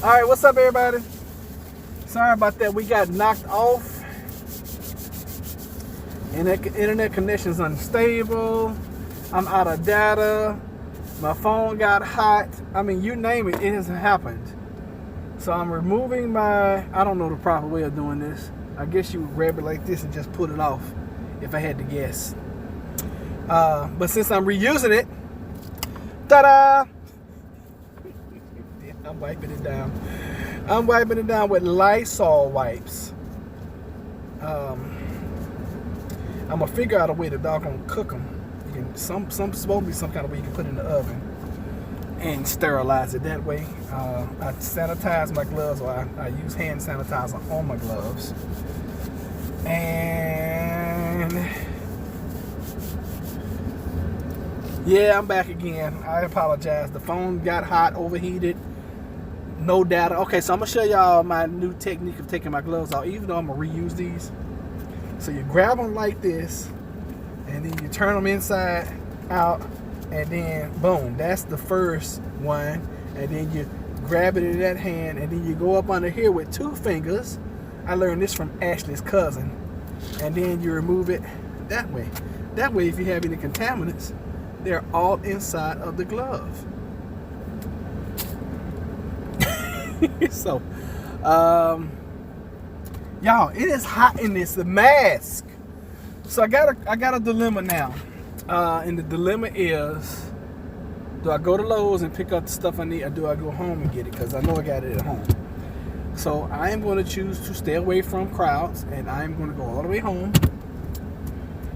All right, what's up, everybody? Sorry about that. We got knocked off. Internet connection's unstable. I'm out of data. My phone got hot. I mean, you name it, it has happened. So I'm removing my, I don't know the proper way of doing this. I guess you would grab it like this and just put it off, if I had to guess. But since I'm reusing it, ta-da! I'm wiping it down. I'm wiping it down with Lysol wipes. I'm gonna figure out a way to doggone cook them. You can some supposed to be some kind of way you can put it in the oven and sterilize it that way. I sanitize my gloves, or I use hand sanitizer on my gloves. And yeah, I'm back again. I apologize. The phone got hot, overheated. No data. Okay, so I'm gonna show y'all my new technique of taking my gloves off, even though I'm gonna reuse these. So you grab them like this, and then you turn them inside out, and then boom, that's the first one. And then you grab it in that hand, and then you go up under here with 2 fingers. I learned this from Ashley's cousin. And then you remove it that way. That way, if you have any contaminants, they're all inside of the glove. So, y'all, it is hot in this mask. So I got a dilemma now, and the dilemma is: do I go to Lowe's and pick up the stuff I need, or do I go home and get it? Because I know I got it at home. So I am going to choose to stay away from crowds, and I am going to go all the way home,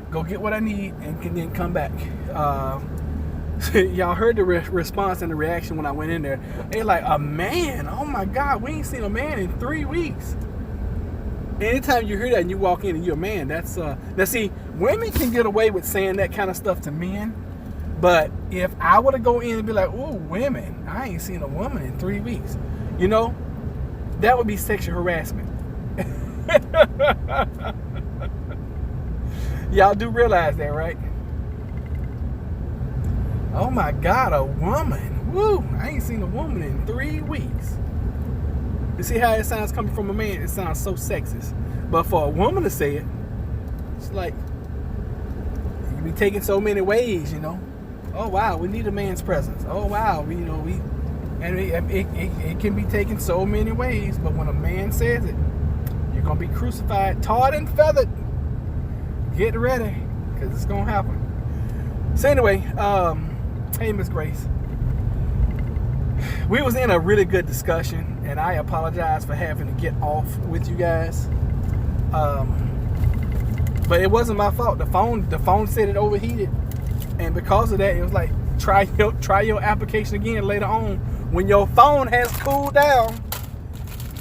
go get what I need, and can then come back. Y'all heard the response and the reaction when I went in there. They're like, a man? Oh my God, we ain't seen a man in 3 weeks. Anytime you hear that and you walk in and you're a man, that's now see, women can get away with saying that kind of stuff to men. But if I were to go in and be like, oh, women, I ain't seen a woman in 3 weeks, you know, that would be sexual harassment. Y'all do realize that, right? Oh my God, a woman. Woo, I ain't seen a woman in 3 weeks. You see how it sounds coming from a man? It sounds so sexist. But for a woman to say it, it's like, you be taken so many ways, you know. Oh wow, we need a man's presence. Oh wow, it can be taken so many ways. But when a man says it, you're gonna be crucified, tarred and feathered. Get ready, cause it's gonna happen. So anyway, hey Miss Grace, we was in a really good discussion, and I apologize for having to get off with you guys. But it wasn't my fault. The phone said it overheated, and because of that, it was like try your application again later on when your phone has cooled down.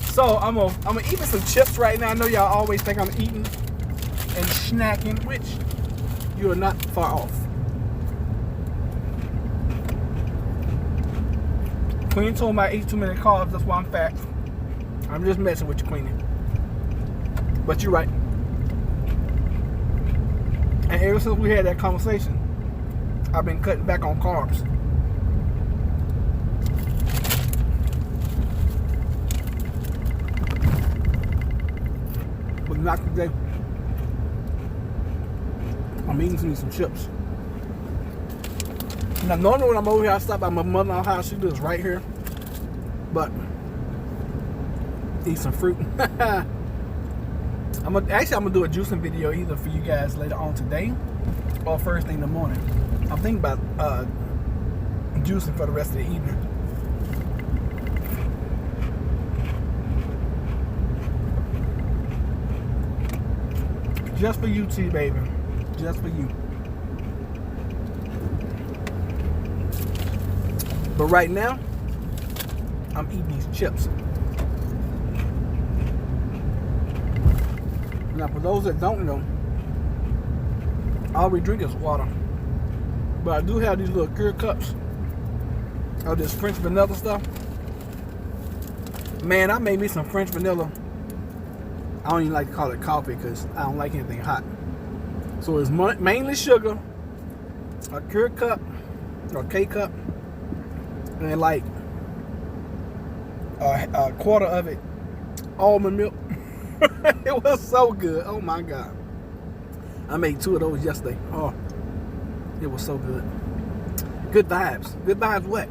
So I'm gonna eat some chips right now. I know y'all always think I'm eating and snacking, which you are not far off. Queen told me I ate too many carbs, that's why I'm fat. I'm just messing with you, Queenie. But you're right. And ever since we had that conversation, I've been cutting back on carbs. But not today. I'm eating some chips. Now, normally when I'm over here, I stop by my mother-in-law's house. She lives right here. But, eat some fruit. I'm gonna do a juicing video either for you guys later on today or first thing in the morning. I'm thinking about juicing for the rest of the evening. Just for you, T, baby. Just for you. But right now, I'm eating these chips. Now, for those that don't know, all we drink is water. But I do have these little Keurig cups of this French vanilla stuff. Man, I made me some French vanilla. I don't even like to call it coffee because I don't like anything hot. So it's mainly sugar, a Keurig cup or K cup, and like a quarter of it almond milk. It was so good. Oh my God. I made 2 of those yesterday. Oh, it was so good. Good vibes. Good vibes what?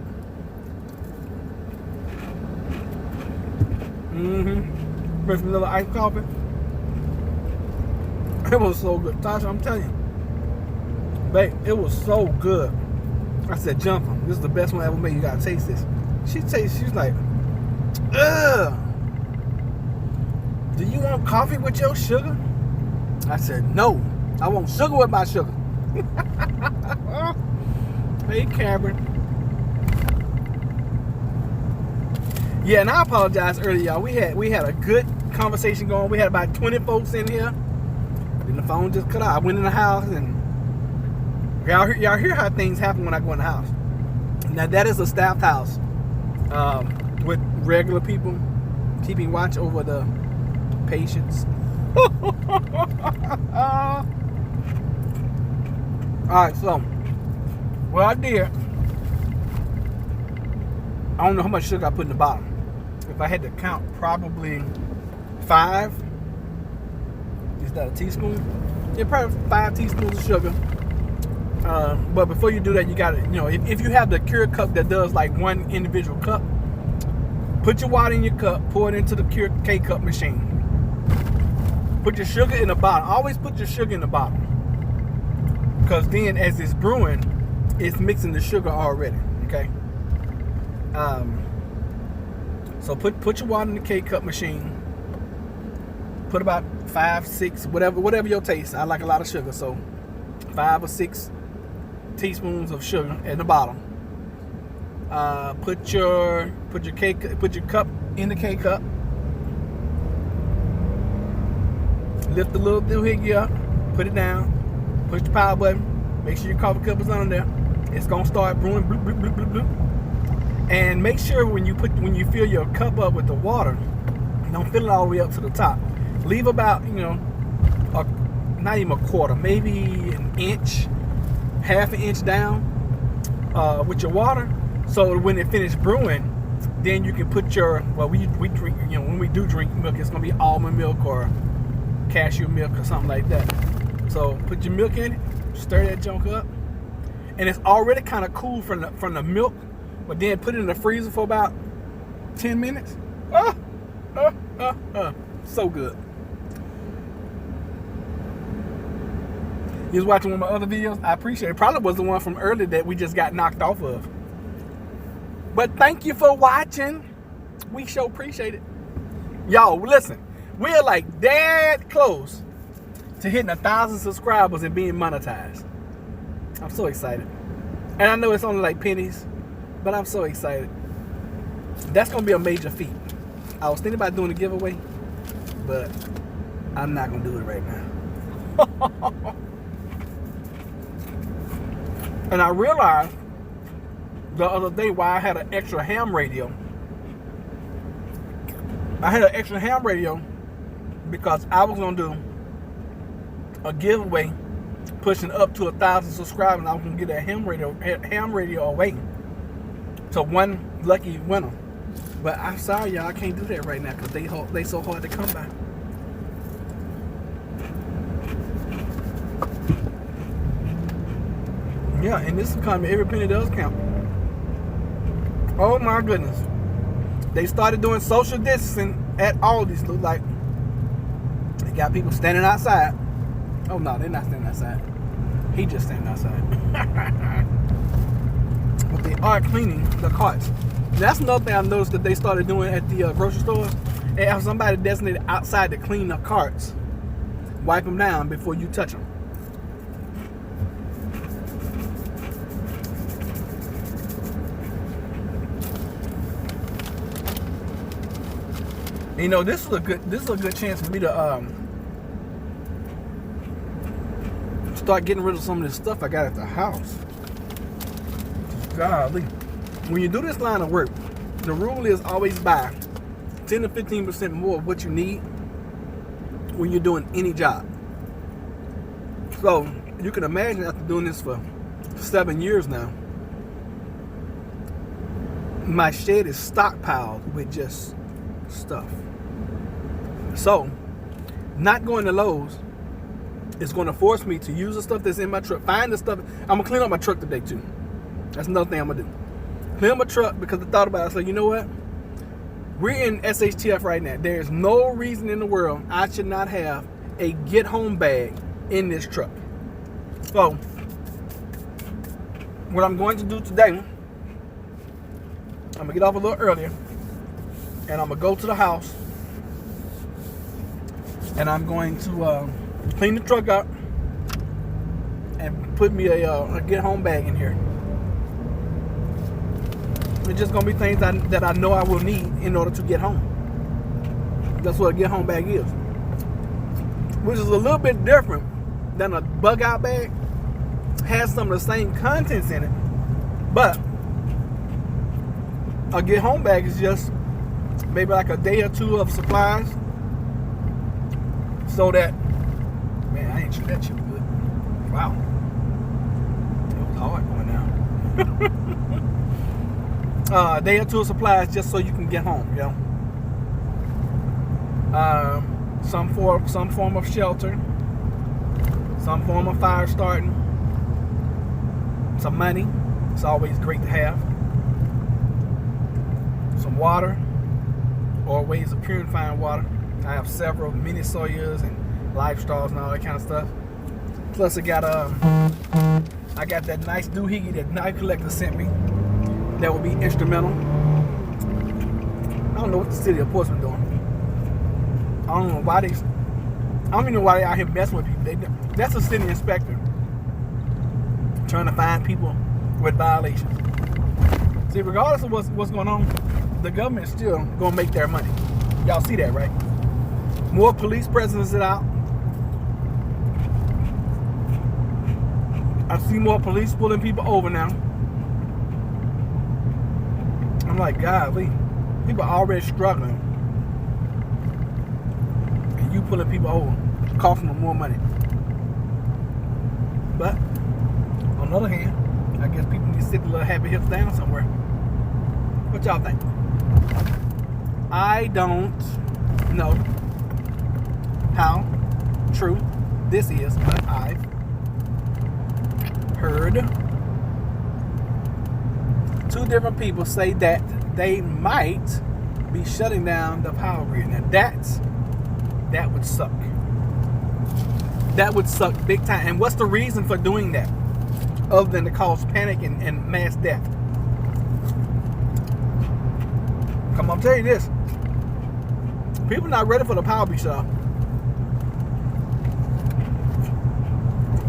Mm-hmm. With vanilla iced coffee. It was so good. Tasha, I'm telling you. Babe, it was so good. I said, Jumper, this is the best one I ever made. You gotta taste this. She's like, ugh. Do you want coffee with your sugar? I said, no. I want sugar with my sugar. Hey, Cameron. Yeah, and I apologize earlier, y'all. We had a good conversation going. We had about 20 folks in here. Then the phone just cut out. I went in the house, and y'all hear how things happen when I go in the house. Now, that is a staffed house with regular people keeping watch over the patients. Alright, so what I did, I don't know how much sugar I put in the bottom. If I had to count, probably 5. Is that a teaspoon? Yeah, probably 5 teaspoons of sugar. But before you do that, you gotta, if you have the Keurig cup that does like one individual cup, put your water in your cup, pour it into the Keurig K-cup machine. Put your sugar in the bottom. Always put your sugar in the bottom. Because then as it's brewing, it's mixing the sugar already. Okay? So put your water in the K-cup machine. Put about 5, 6, whatever your taste. I like a lot of sugar, so 5 or 6 teaspoons of sugar at the bottom. Put your cup in the K-cup. Lift the little doohickey up, put it down, push the power button, make sure your coffee cup is on there. It's gonna start brewing, bloop, bloop, bloop, bloop, bloop. And make sure when you fill your cup up with the water, don't fill it all the way up to the top. Leave about, not even a quarter, maybe an inch, half an inch down with your water. So when it finishes brewing, then you can put we drink, when we do drink milk, it's gonna be almond milk or cashew milk or something like that. So put your milk in it, stir that junk up, and it's already kind of cool from the milk, but then put it in the freezer for about 10 minutes. So good. You was watching one of my other videos? I appreciate it. Probably was the one from earlier that we just got knocked off of. But thank you for watching. We sure appreciate it. Y'all, listen. We're like dead close to hitting 1,000 subscribers and being monetized. I'm so excited. And I know it's only like pennies, but I'm so excited. That's going to be a major feat. I was thinking about doing a giveaway, but I'm not going to do it right now. And I realized the other day why I had an extra ham radio. I had an extra ham radio because I was going to do a giveaway pushing up to 1,000 subscribers, and I was going to get a ham radio away to one lucky winner. But I'm sorry, y'all, I can't do that right now because they so hard to come by. Yeah, and this economy, every penny does count. Oh my goodness. They started doing social distancing at Aldi's. Look like they got people standing outside. Oh no, they're not standing outside. He just standing outside. But they are cleaning the carts. That's another thing I noticed that they started doing at the grocery stores. They have somebody designated outside to clean the carts. Wipe them down before you touch them. You know, this is a good chance for me to start getting rid of some of this stuff I got at the house. Golly. When you do this line of work, the rule is always buy 10 to 15% more of what you need when you're doing any job. So you can imagine after doing this for 7 years now, my shed is stockpiled with just stuff. So, not going to Lowe's is going to force me to use the stuff that's in my truck. Find the stuff. I'm going to clean up my truck today too. That's another thing I'm going to do. Clean up my truck because I thought about it. I was like, you know what? We're in SHTF right now. There's no reason in the world I should not have a get home bag in this truck. So, what I'm going to do today, I'm going to get off a little earlier and I'm going to go to the house and I'm going to clean the truck up and put me a get home bag in here. It's just going to be things that I know I will need in order to get home. That's what a get home bag is. Which is a little bit different than a bug out bag. Has some of the same contents in it. But a get home bag is just maybe like a day or two of supplies. So that, man, I ain't sure that shit good. Wow. It was hard going down. A day or two of supplies just so you can get home, you know. Some form of shelter, some form of fire starting, some money. It's always great to have. Some water, or ways of purifying water. I have several mini Sawyers and Life Straws and all that kind of stuff. Plus, I got that nice doohickey that Knife Collector sent me. That would be instrumental. I don't know what the city of Portsmouth doing. I don't know why I don't even know why they out here messing with people. That's a city inspector trying to find people with violations. See, regardless of what's going on, the government is still gonna make their money. Y'all see that, right? More police presence out. I see more police pulling people over now. I'm like, golly, people are already struggling. And you pulling people over, costing them more money. But, on the other hand, I guess people need to sit their little happy hips down somewhere. What y'all think? I don't know how true this is, but I've heard two different people say that they might be shutting down the power grid. Now that would suck. That would suck big time. And what's the reason for doing that? Other than to cause panic and mass death. Come on, I'll tell you this. People not ready for the power be shut off.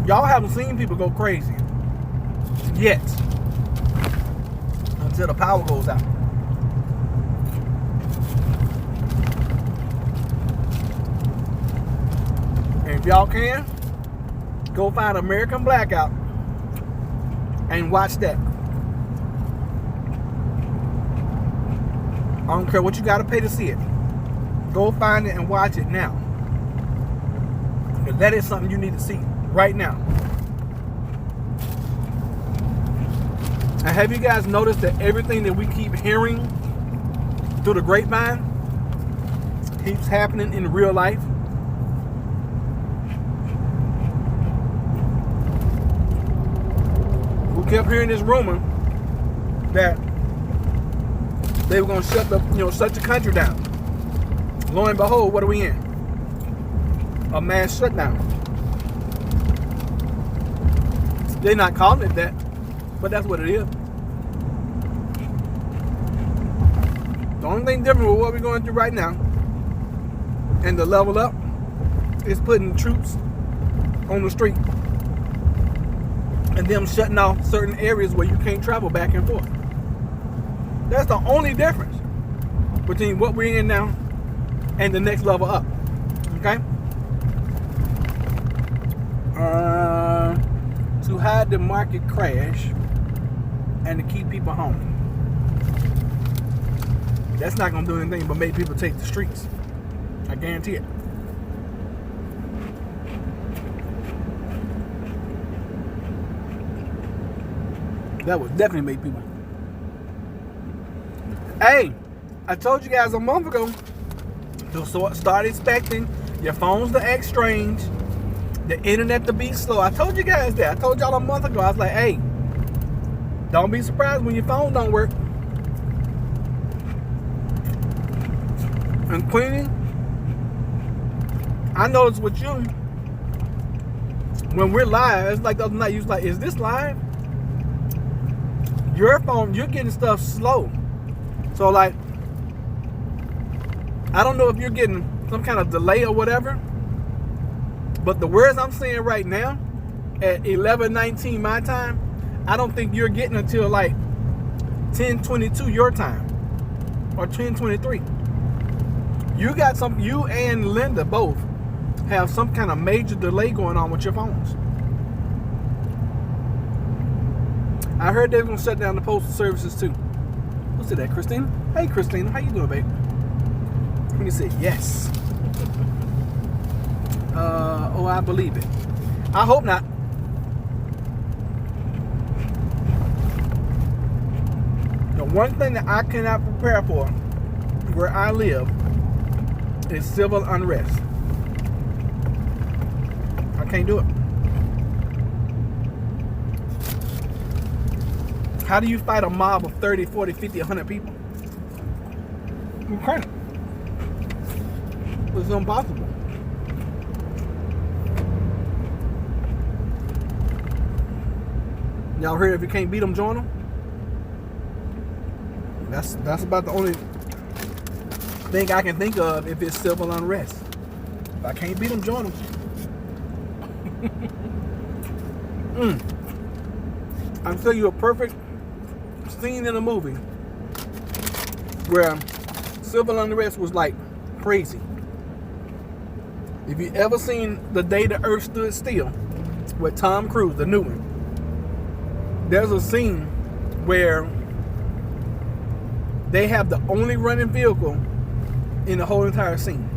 Y'all haven't seen people go crazy yet until the power goes out. And if y'all can, go find American Blackout and watch that. I don't care what you got to pay to see it. Go find it and watch it now. Because that is something you need to see right now. And have you guys noticed that everything that we keep hearing through the grapevine keeps happening in real life? We kept hearing this rumor that they were going to shut the country down. Lo and behold, what are we in? A mass shutdown. They're not calling it that, but that's what it is. The only thing different with what we're going through right now and the level up is putting troops on the street and them shutting off certain areas where you can't travel back and forth. That's the only difference between what we're in now and the next level up. Okay? To hide the market crash and to keep people home. That's not going to do anything but make people take the streets. I guarantee it. That would definitely make people. Hey, I told you guys a month ago to start expecting your phones to act strange, the internet to be slow. I told you guys that. I told y'all a month ago. I was like, hey, don't be surprised when your phone don't work. And cleaning, I noticed with you, when we're live, it's like the other night, you was like, is this live? Your phone, you're getting stuff slow. So like, I don't know if you're getting some kind of delay or whatever, but the words I'm saying right now at 11:19 my time, I don't think you're getting until like 10:22 your time or 10:23. You and Linda both have some kind of major delay going on with your phones. I heard they're gonna shut down the postal services too. What's that, Christina? Hey, Christina, how you doing, babe? Let me say yes. Oh, I believe it. I hope not. The one thing that I cannot prepare for where I live is civil unrest. I can't do it. How do you fight a mob of 30, 40, 50, 100 people? You can't. It's impossible. Y'all heard if you can't beat them, join them? That's about the only thing I can think of if it's civil unrest. If I can't beat them, join them. I'll tell you a perfect scene in a movie where civil unrest was like crazy. If you ever seen The Day the Earth Stood Still with Tom Cruise, the new one, there's a scene where they have the only running vehicle in the whole entire scene.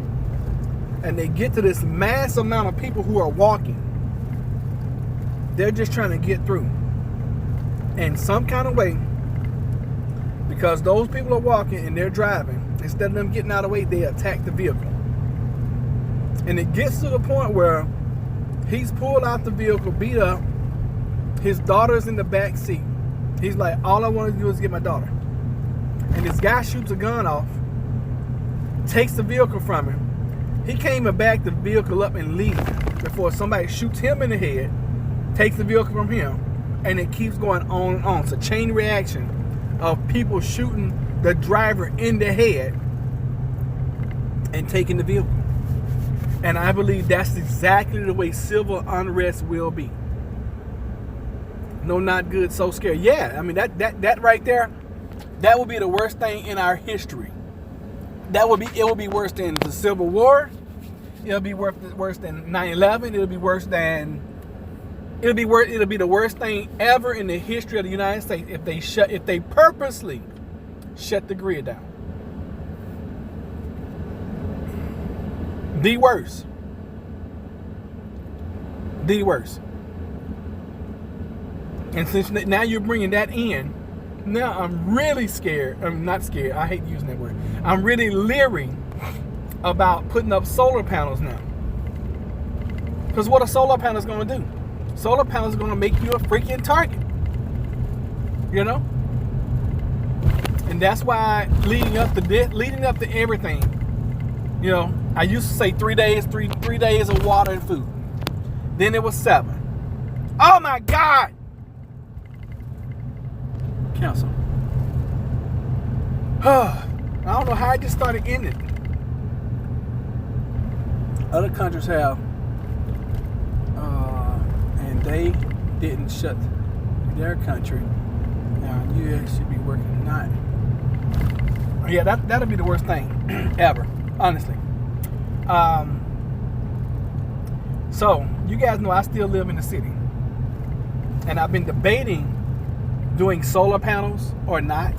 And they get to this mass amount of people who are walking. They're just trying to get through. And some kind of way, because those people are walking and they're driving, instead of them getting out of the way, they attack the vehicle. And it gets to the point where he's pulled out the vehicle, beat up. His daughter's in the back seat. He's like, all I want to do is get my daughter. And this guy shoots a gun off, takes the vehicle from him. He can't even back the vehicle up and leave before somebody shoots him in the head, takes the vehicle from him, and it keeps going on and on. It's a chain reaction of people shooting the driver in the head and taking the vehicle. And I believe that's exactly the way civil unrest will be. No, not good, so scary. Yeah, I mean, that right there, that would be the worst thing in our history. It would be worse than the Civil War. It'll be worse than 9/11. It'll be the worst thing ever in the history of the United States if they purposely shut the grid down. The worst. The worst. And since now you're bringing that in, now I'm really scared. I'm not scared. I hate using that word. I'm really leery about putting up solar panels now. Because what a solar panel is going to do? Solar panels are going to make you a freaking target. You know? And that's why leading up to everything, you know, I used to say 3 days, three days of water and food. Then it was 7. Oh my God! Cancel. I don't know how I just started ending. Other countries have, and they didn't shut their country. Now, U.S. should be working tonight. Yeah, that'll be the worst thing ever, honestly. So, you guys know I still live in the city. And I've been debating doing solar panels or not.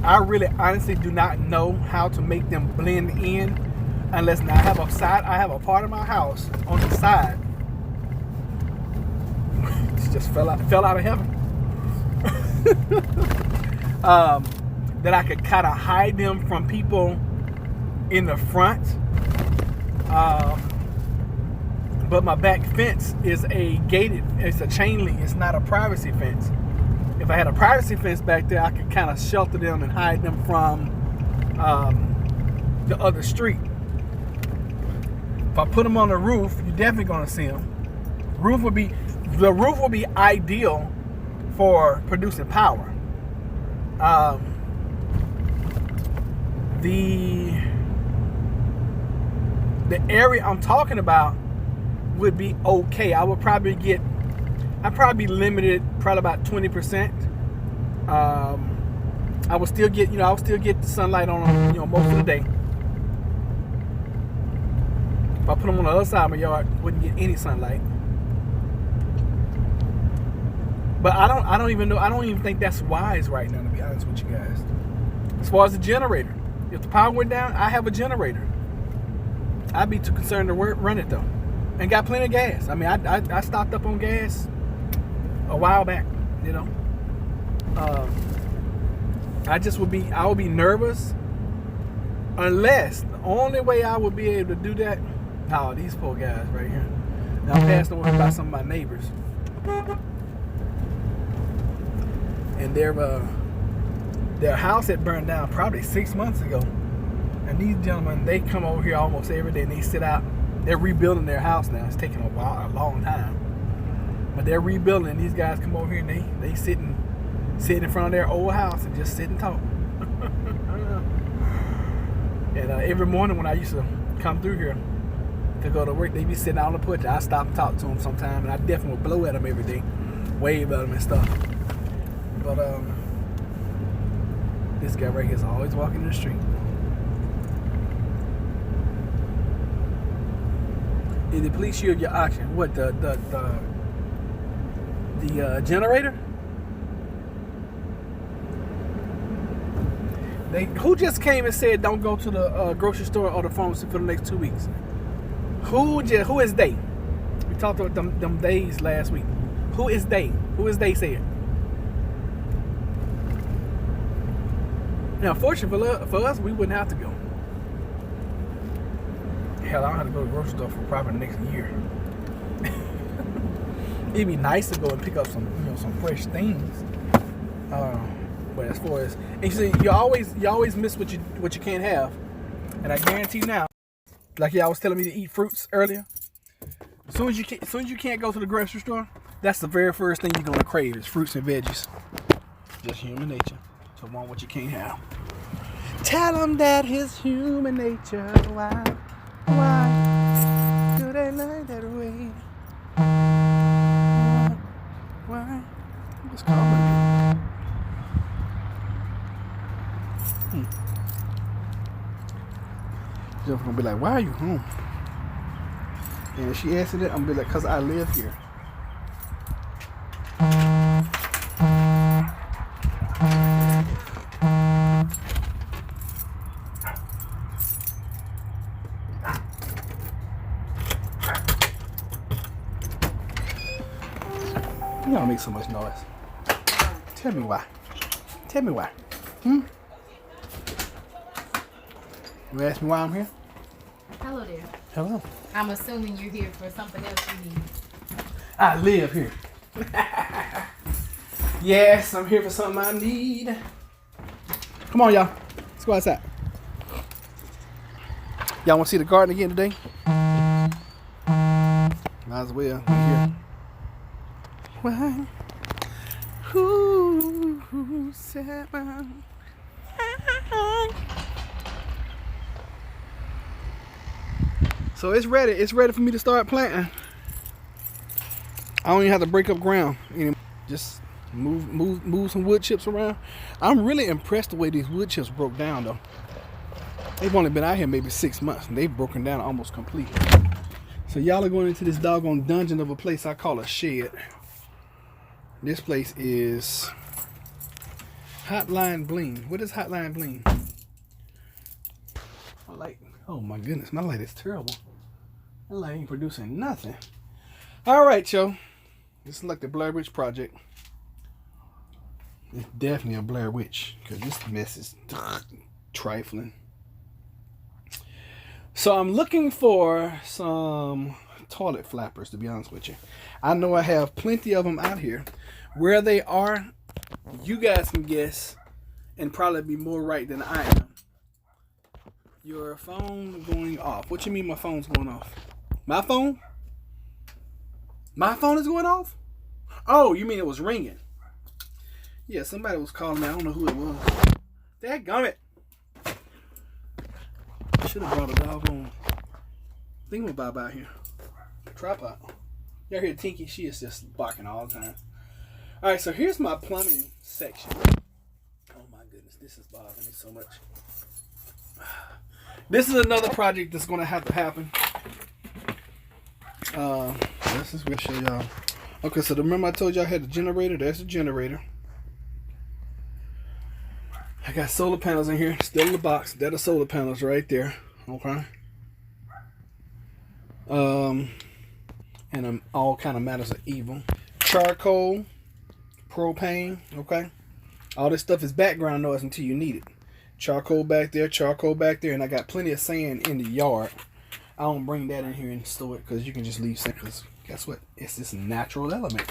I really honestly do not know how to make them blend in unless now I have a part of my house on the side. It just fell out of heaven. that I could kind of hide them from people in the front. But my back fence is it's a chain link. It's not a privacy fence. If I had a privacy fence back there, I could kind of shelter them and hide them from the other street. If I put them on the roof, you're definitely gonna see them. The roof would be ideal for producing power. The area I'm talking about would be okay. I'd probably be limited, probably about 20%. I would still get the sunlight on, most of the day. If I put them on the other side of my yard, wouldn't get any sunlight. But I don't even think that's wise right now, to be honest with you guys. As far as the generator, if the power went down, I have a generator. I'd be too concerned to run it though, and got plenty of gas. I mean, I stocked up on gas a while back. I would be nervous, unless the only way I would be able to do that. Oh, these poor guys right here. Now I'm passing over by some of my neighbors, and their house had burned down probably 6 months ago. And these gentlemen, they come over here almost every day and they sit out. They're rebuilding their house now. It's taking a long time. But they're rebuilding, and these guys come over here and they sit in front of their old house and just sit and talk. And every morning when I used to come through here to go to work, they be sitting out on the porch. I stop and talk to them sometime, and I definitely would blow at them every day, wave at them and stuff. But this guy right here is always walking in the street. Did the police shield your oxygen? What, the generator? Who just came and said don't go to the grocery store or the pharmacy for the next 2 weeks? Who is they? We talked about them days last week. Who is they? Who is they said? Now, fortunately for us, we wouldn't have to go. Hell, I don't have to go to the grocery store for probably the next year. It'd be nice to go and pick up some fresh things. But as far as, and you see, you always miss what you can't have. And I guarantee now, like y'all was telling me to eat fruits earlier. As soon as you can't go to the grocery store, that's the very first thing you're gonna crave is fruits and veggies. Just human nature. To want what you can't have. Tell them that it's human nature. Why do they like that way? Why? What's calling you? Jeff's gonna be like, why are you home? And if she answered it, I'm gonna be like, cause I live here. You don't make so much noise. Tell me why. Tell me why. You ask me why I'm here? Hello there. Hello. I'm assuming you're here for something else you need. I live here. Yes, I'm here for something I need. Come on, y'all. Let's go outside. Y'all want to see the garden again today? Might as well. We're here. Why? Who said So it's ready. It's ready for me to start planting. I don't even have to break up ground anymore. Just move some wood chips around. I'm really impressed the way these wood chips broke down though. They've only been out here maybe 6 months and they've broken down almost completely. So y'all are going into this doggone dungeon of a place I call a shed. This place is Hotline Bling. What is Hotline Bling? My light. Oh my goodness, my light is terrible. My light ain't producing nothing. All right, yo. This is like the Blair Witch Project. It's definitely a Blair Witch because this mess is trifling. So I'm looking for some toilet flappers, to be honest with you. I know I have plenty of them out here. Where they are, you guys can guess and probably be more right than I am. Your phone going off. What you mean my phone's going off? My phone? My phone is going off? Oh, you mean it was ringing? Yeah, somebody was calling me. I don't know who it was. Dadgummit. I should have brought a doggone thingamabob out here. Tripod. Y'all hear Tinky? She is just barking all the time. Alright, so here's my plumbing section. Oh my goodness, this is bothering me so much. This is another project that's going to have to happen. This is going to show y'all. Okay, so remember I told y'all I had the generator? There's the generator. I got solar panels in here, still in the box. That are solar panels right there. Okay. And all kind of matters of evil. Charcoal, propane. Okay. All this stuff is background noise until you need it. Charcoal back there, and I got plenty of sand in the yard. I don't bring that in here and store it because you can just leave sand. Because guess what? It's this natural element.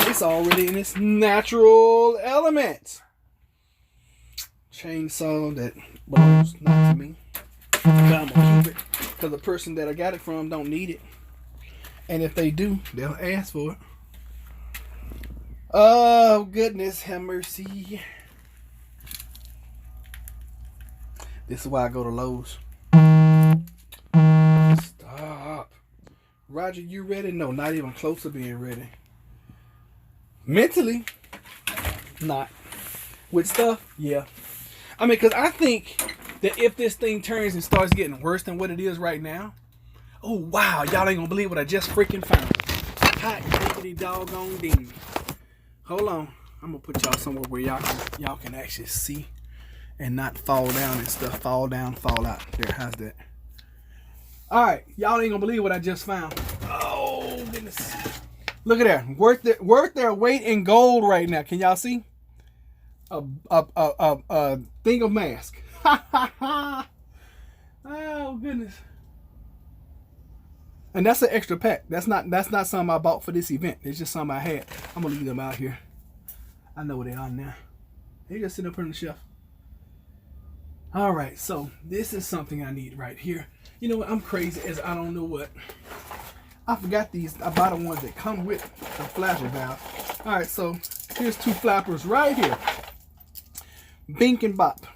It's already in its natural element. Chainsaw that belongs not to me. But I'm gonna keep it because the person that I got it from don't need it. And if they do, they'll ask for it. Oh goodness, have mercy. This is why I go to Lowe's. Stop. Roger, you ready? No, not even close to being ready. Mentally, not. With stuff, yeah. I mean, because I think that if this thing turns and starts getting worse than what it is right now, oh, wow, y'all ain't going to believe what I just freaking found. Hot diggity doggone demon. Hold on. I'm going to put y'all somewhere where y'all can actually see and not fall down and stuff. Fall down, fall out. There, how's that? All right, y'all ain't going to believe what I just found. Oh, goodness. Look at that. Worth their weight in gold right now. Can y'all see? A thing of mask. Oh goodness. And that's an extra pack. That's not something I bought for this event. It's just something I had. I'm gonna leave them out here. I know where they are now. They just sitting up on the shelf. Alright, so this is something I need right here. You know what? I'm crazy as I don't know what. I forgot these. I bought the ones that come with the flapper valve. Alright, so here's two flappers right here. Bink and Bop.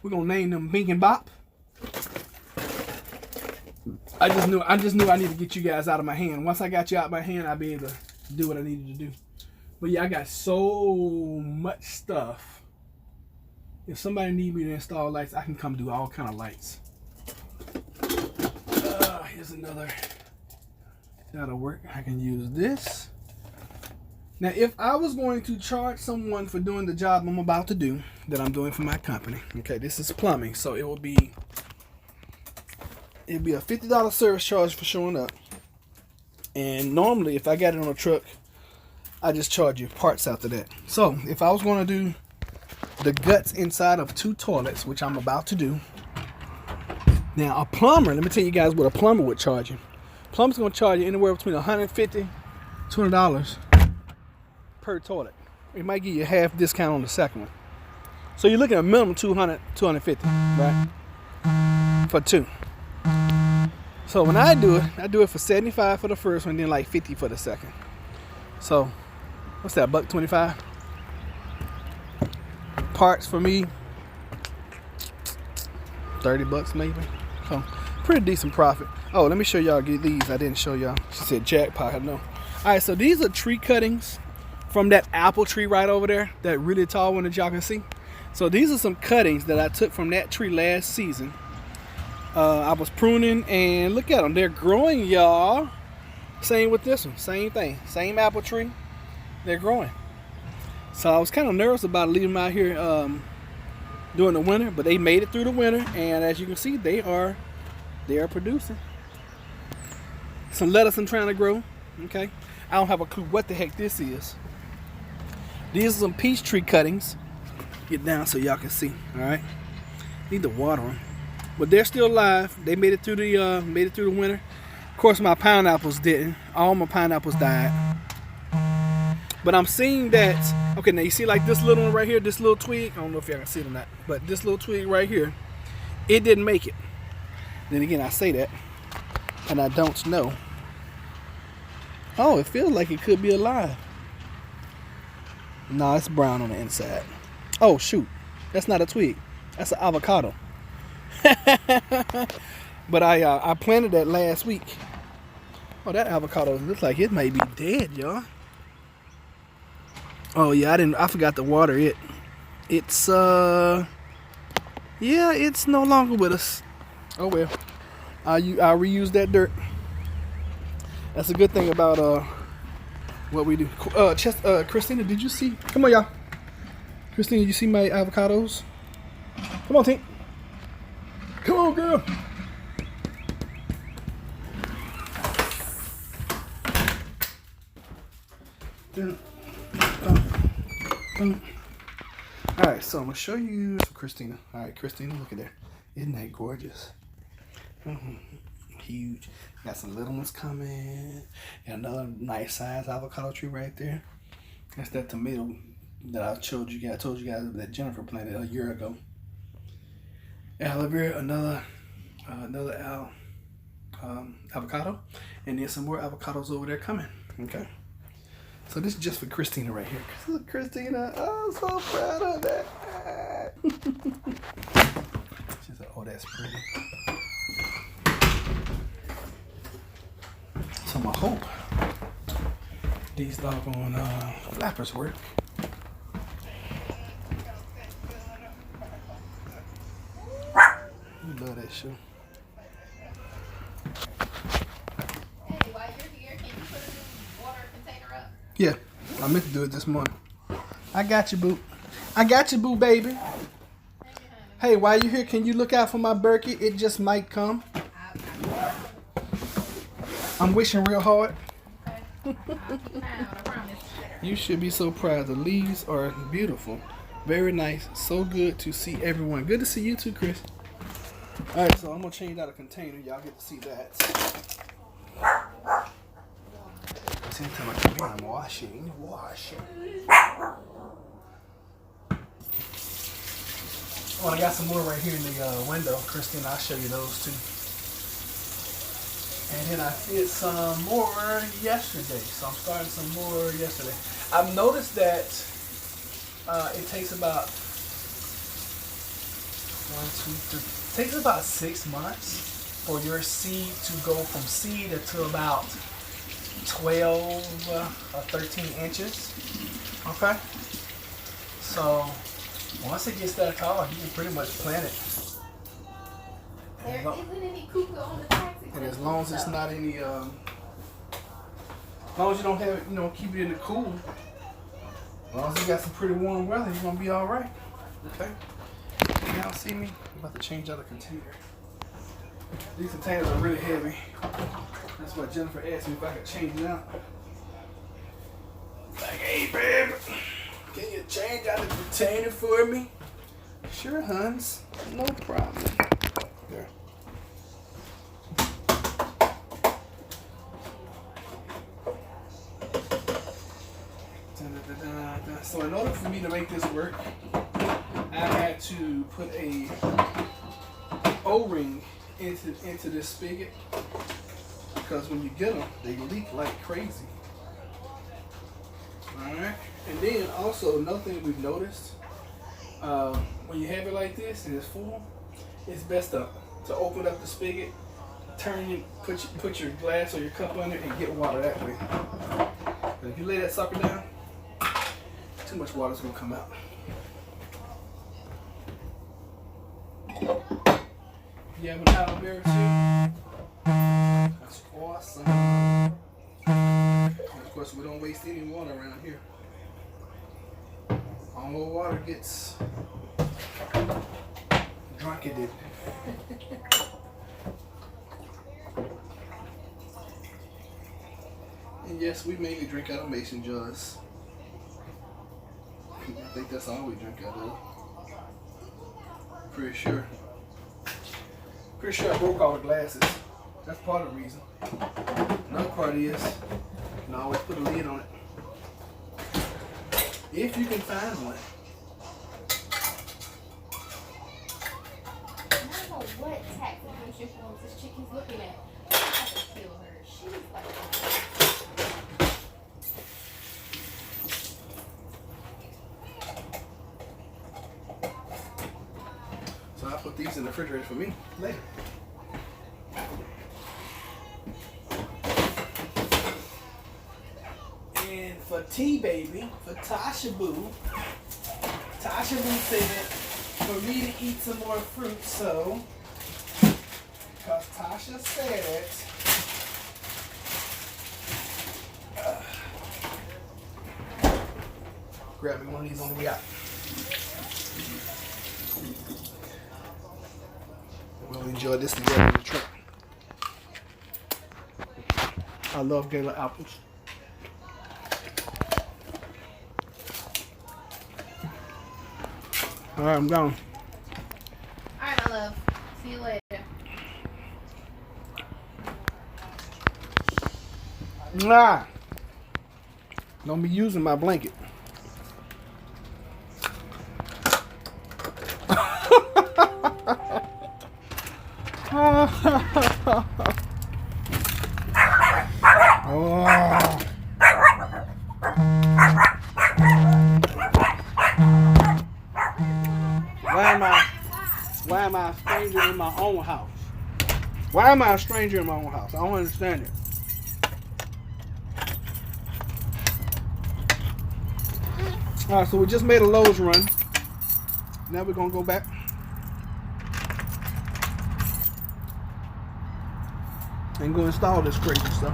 We're gonna name them Bink and Bop. I just knew I need to get you guys out of my hand. Once I got you out of my hand, I'll be able to do what I needed to do. But yeah, I got so much stuff. If somebody need me to install lights, I can come do all kind of lights. Here's another. That'll work. I can use this. Now, if I was going to charge someone for doing the job I'm about to do, that I'm doing for my company, okay, this is plumbing, so it'd be a $50 service charge for showing up. And normally, if I got it on a truck, I just charge you parts after that. So, if I was going to do the guts inside of 2 toilets, which I'm about to do, now a plumber, let me tell you guys what a plumber would charge you. Plumber's going to charge you anywhere between $150 $200 per toilet. It might give you a half discount on the second one. So you're looking at a minimum $200, $250, right? For 2. So when I do it for $75 for the first one, then like $50 for the second. So what's that, $1.25? Parts for me, $30 maybe. So pretty decent profit. Oh, let me show y'all these. I didn't show y'all. She said jackpot. I know. All right, so these are tree cuttings from that apple tree right over there, that really tall one that y'all can see. So these are some cuttings that I took from that tree last season. I was pruning, and look at them. They're growing, y'all. Same with this one. Same thing. Same apple tree. They're growing. So I was kind of nervous about leaving them out here during the winter, but they made it through the winter, and as you can see, they are producing. Some lettuce I'm trying to grow. Okay. I don't have a clue what the heck this is. These are some peach tree cuttings. Get down so y'all can see. All right. Need to water them, but they're still alive. They made it through the winter. Of course, my pineapples didn't. All my pineapples died. But I'm seeing that. Okay, now you see like this little one right here, this little twig. I don't know if y'all can see it or not, but this little twig right here, it didn't make it. Then again, I say that, and I don't know. Oh, it feels like it could be alive. No, it's brown on the inside. Oh shoot, that's not a twig. That's an avocado. But I planted that last week. Oh, that avocado looks like it may be dead, y'all. Oh yeah, I forgot to water it. It's yeah, it's no longer with us. Oh well. I'll reuse that dirt. That's a good thing about what we do. Christina, did you see? Come on, y'all. Christina, you see my avocados? Come on, Tink. Come on, girl. All right, so I'm gonna show you Christina. All right, Christina, look at there. Isn't that gorgeous? Huge. Got some little ones coming. Got another nice size avocado tree right there. That's that tomato that I told you guys that Jennifer planted a year ago. Aloe vera, another avocado, and then some more avocados over there coming. Okay. So this is just for Christina right here. Look, Christina, I'm so proud of that. She said, oh, that's pretty. So I hope these doggone flappers work. You love that show. Hey, while you're here, can you put a new water container up? Yeah, I meant to do it this morning. I got you, boo. I got you, boo, baby. Hey, while you're here, can you look out for my Berkey? It just might come. I'm wishing real hard. Okay. I promise. You should be so proud. The leaves are beautiful. Very nice. So good to see everyone. Good to see you too, Chris. Alright, so I'm going to change out a container. Y'all get to see that. Same time I come in, I'm washing. Oh, I got some more right here in the window. Christine, I'll show you those too. And then I did some more yesterday. So I'm starting some more yesterday. I've noticed that it takes about 6 months for your seed to go from seed to about 12 or 13 inches. Okay? So once it gets that tall, you can pretty much plant it. There isn't any cuckoo on the taxi. And as long as it's not any, as long as you don't have it, keep it in the cool. As long as you got some pretty warm weather, you're gonna be all right. Okay. Y'all see me? I'm about to change out a container. These containers are really heavy. That's why Jennifer asked me if I could change it out. Like, hey, babe, can you change out the container for me? Sure, Hans. No problem. There. So in order for me to make this work, I had to put a O-ring into this spigot, because when you get them, they leak like crazy. Alright, and then also another thing we've noticed, when you have it like this and it's full, it's best to open up the spigot, turn it, put your glass or your cup under it, and get water that way. But if you lay that sucker down, too much water's gonna come out. You have an aloe vera too? That's awesome. And of course, we don't waste any water around here. All the water gets drunken. And yes, we mainly drink out of mason jars. think that's all we drink out of. Pretty sure. Pretty sure I broke all the glasses. That's part of the reason. Another part is, you can always put a lid on it. If you can find one. I don't know what tactical films this chick is looking at. I have to kill her. She's like. So I put these in the refrigerator for me later. And for T Baby, for Tasha Boo said for me to eat some more fruit, so because Tasha said grab me one of these on the way out. We'll enjoy this together in the truck. I love Gala apples. All right, I'm gone. All right, my love. See you later. Nah. Don't be using my blanket. Oh. Why am I a stranger in my own house? Why am I a stranger in my own house? I don't understand it. All right, so we just made a Lowe's run. Now we're gonna go back. And go install this crazy stuff.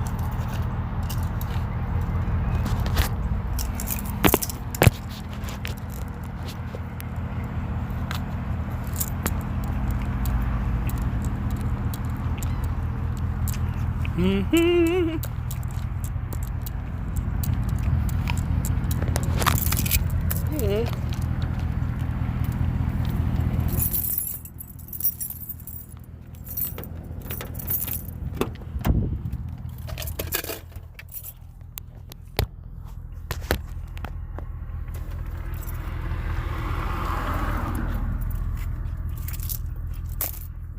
Mm-hmm. Mm-hmm.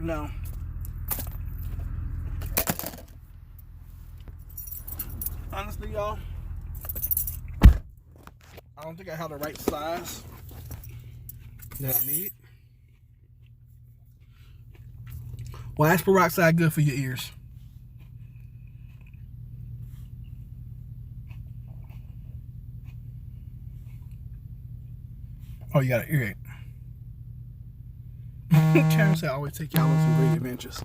No. Honestly, y'all, I don't think I have the right size that I need. Why is peroxide good for your ears? Oh, you got an earache. Karen said, I always take y'all on some great adventures.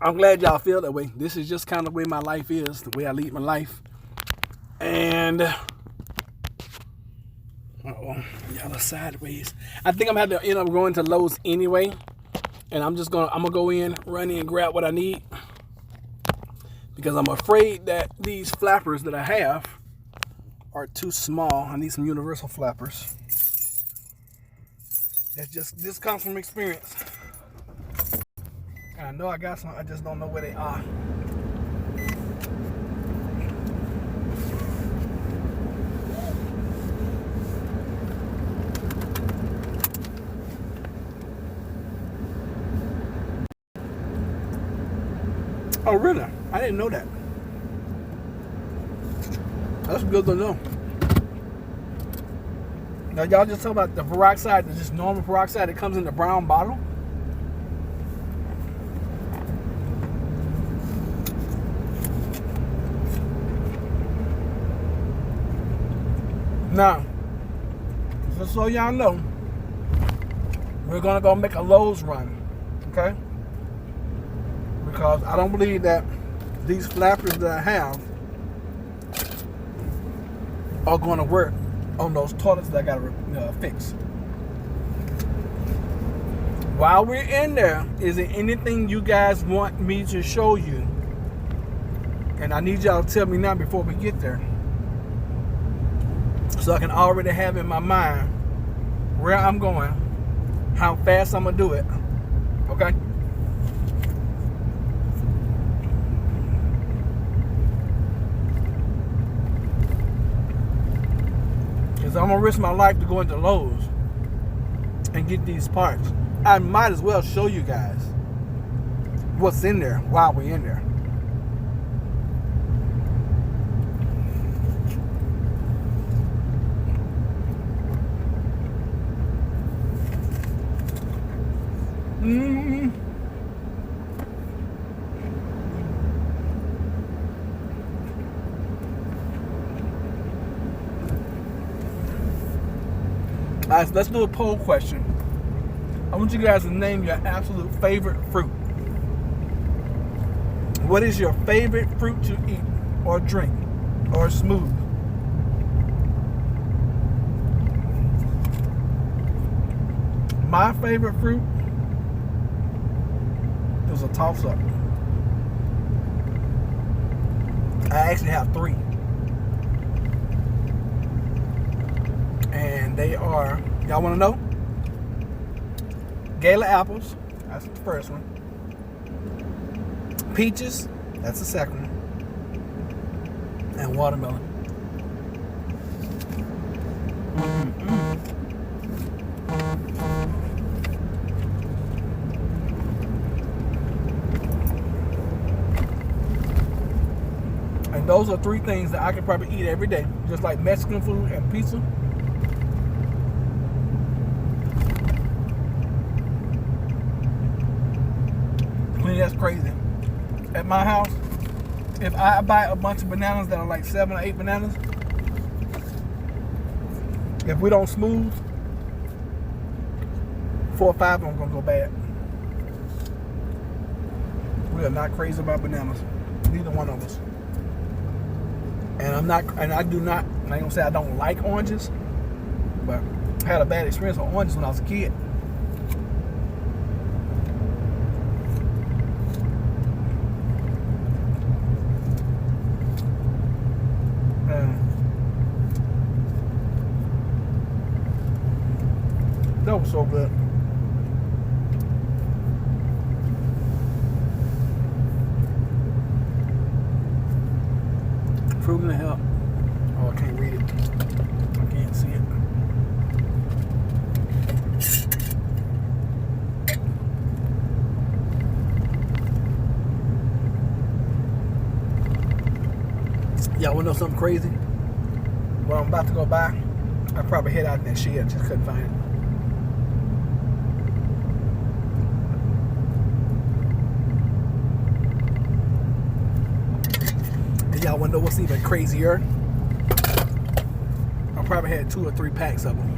I'm glad y'all feel that way. This is just kind of the way my life is, the way I lead my life. And y'all are sideways. I think I'm gonna have to end up going to Lowe's anyway. And I'm gonna go in, run in, grab what I need. Because I'm afraid that these flappers that I have are too small. I need some universal flappers. This comes from experience. I know I got some, I just don't know where they are. Oh, really? I didn't know that. That's good to know. Now, y'all just talk about the peroxide, just normal peroxide that comes in the brown bottle. Now, just so y'all know, we're gonna go make a Lowe's run, okay? Because I don't believe that these flappers that I have are gonna work on those toilets that I gotta fix. While we're in there, is there anything you guys want me to show you? And I need y'all to tell me now before we get there. So I can already have in my mind where I'm going, how fast I'm gonna do it. Okay? Because I'm gonna risk my life to go into Lowe's and get these parts. I might as well show you guys what's in there while we're in there. Alright, so let's do a poll question. I want you guys to name your absolute favorite fruit. What is your favorite fruit to eat or drink or smooth? My favorite fruit is a toss-up. I actually have 3. And they are, y'all want to know? Gala apples, that's the first one. Peaches, that's the second one. And watermelon. And those are 3 things that I could probably eat every day, just like Mexican food and pizza. That's crazy. At my house, if I buy a bunch of bananas that are like 7 or 8 bananas, if we don't smooth, 4 or 5 of them gonna go bad. We are not crazy about bananas, neither one of us. And I ain't gonna say I don't like oranges, but I had a bad experience with oranges when I was a kid. That was so good. Fruit in the hell. Oh, I can't read it. I can't see it. Y'all wanna know something crazy? What I'm about to go buy, I probably hid out in that shed, just couldn't find it. Y'all wanna know what's even crazier? I probably had 2 or 3 packs of them.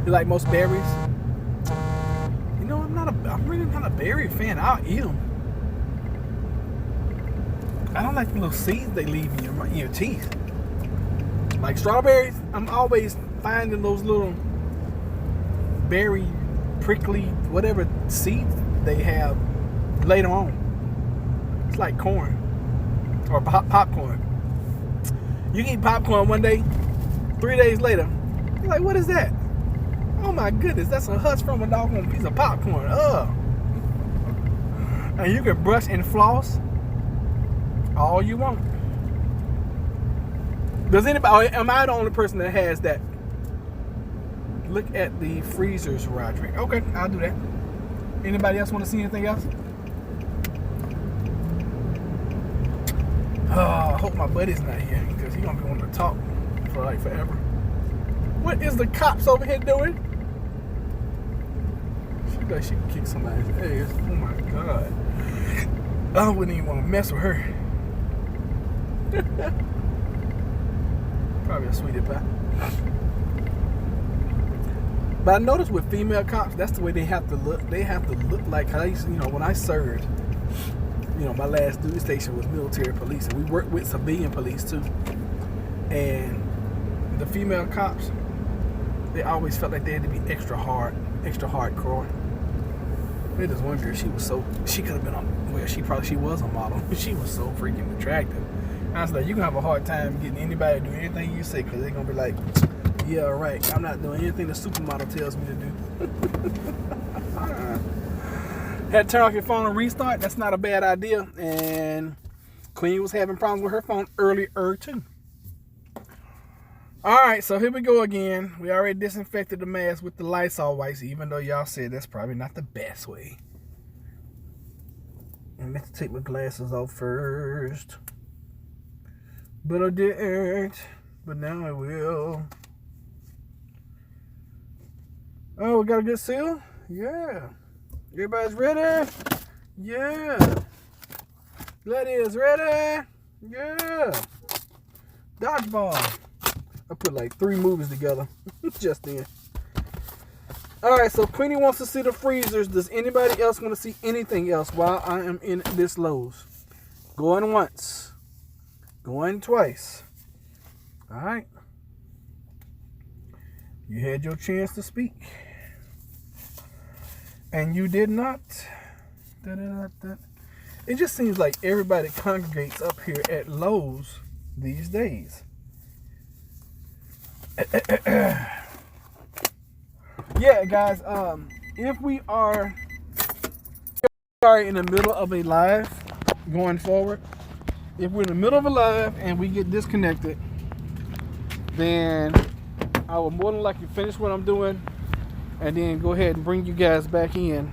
You like most berries? You know, I'm really not a berry fan. I'll eat them. I don't like the little seeds they leave in your teeth. Like strawberries, I'm always finding those little berry, prickly, whatever seeds they have later on. It's like corn or popcorn. You can eat popcorn one day, 3 days later, you're like, what is that? Oh my goodness, that's a husk from a doggone piece of popcorn. Ugh. And you can brush and floss all you want. Does anybody, am I the only person that has that? Look at the freezers where I drink. Okay, I'll do that. Anybody else want to see anything else? I hope my buddy's not here because he's gonna be wanting to talk for like forever. What is the cops over here doing? She like she can kick somebody's ass. Oh my god. I wouldn't even want to mess with her. Probably a sweetie pie. But I noticed with female cops, that's the way they have to look. They have to look like how I used to, when I served, my last duty station was military police, and we worked with civilian police too. And the female cops, they always felt like they had to be extra hardcore. There's one girl, she could have been she was a model. She was so freaking attractive. I was like, you're going to have a hard time getting anybody to do anything you say because they're going to be like, yeah, right. I'm not doing anything the supermodel tells me to do. Had to turn off your phone and restart. That's not a bad idea. And Queen was having problems with her phone earlier too. All right, so here we go again. We already disinfected the mask with the Lysol wipes, even though y'all said that's probably not the best way. I meant to take my glasses off first, but I didn't. But now I will. Oh, we got a good seal? Yeah. Everybody's ready? Yeah. Ladies ready? Yeah. Dodgeball. I put like 3 movies together just then. Alright, so Queenie wants to see the freezers. Does anybody else want to see anything else while I am in this Lowe's? Going once. Going twice. Alright. You had your chance to speak. And you did not. It just seems like everybody congregates up here at Lowe's these days. Yeah, guys, if we are in the middle of a live going forward, if we're in the middle of a live and we get disconnected, then I will more than likely finish what I'm doing and then go ahead and bring you guys back in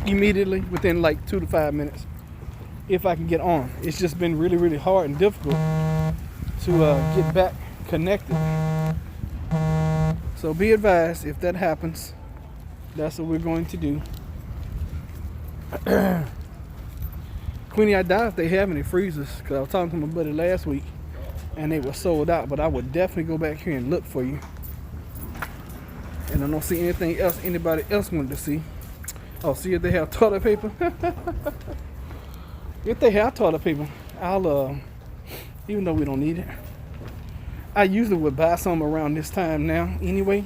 immediately within like 2 to 5 minutes if I can get on. It's just been really, really hard and difficult to get back connected. So be advised, if that happens, that's what we're going to do. Queenie, I doubt if they have any freezers because I was talking to my buddy last week and they were sold out, but I would definitely go back here and look for you. And I don't see anything else anybody else wanted to see. Oh, see if they have toilet paper. If they have toilet paper, I'll even though we don't need it. I usually would buy some around this time now anyway.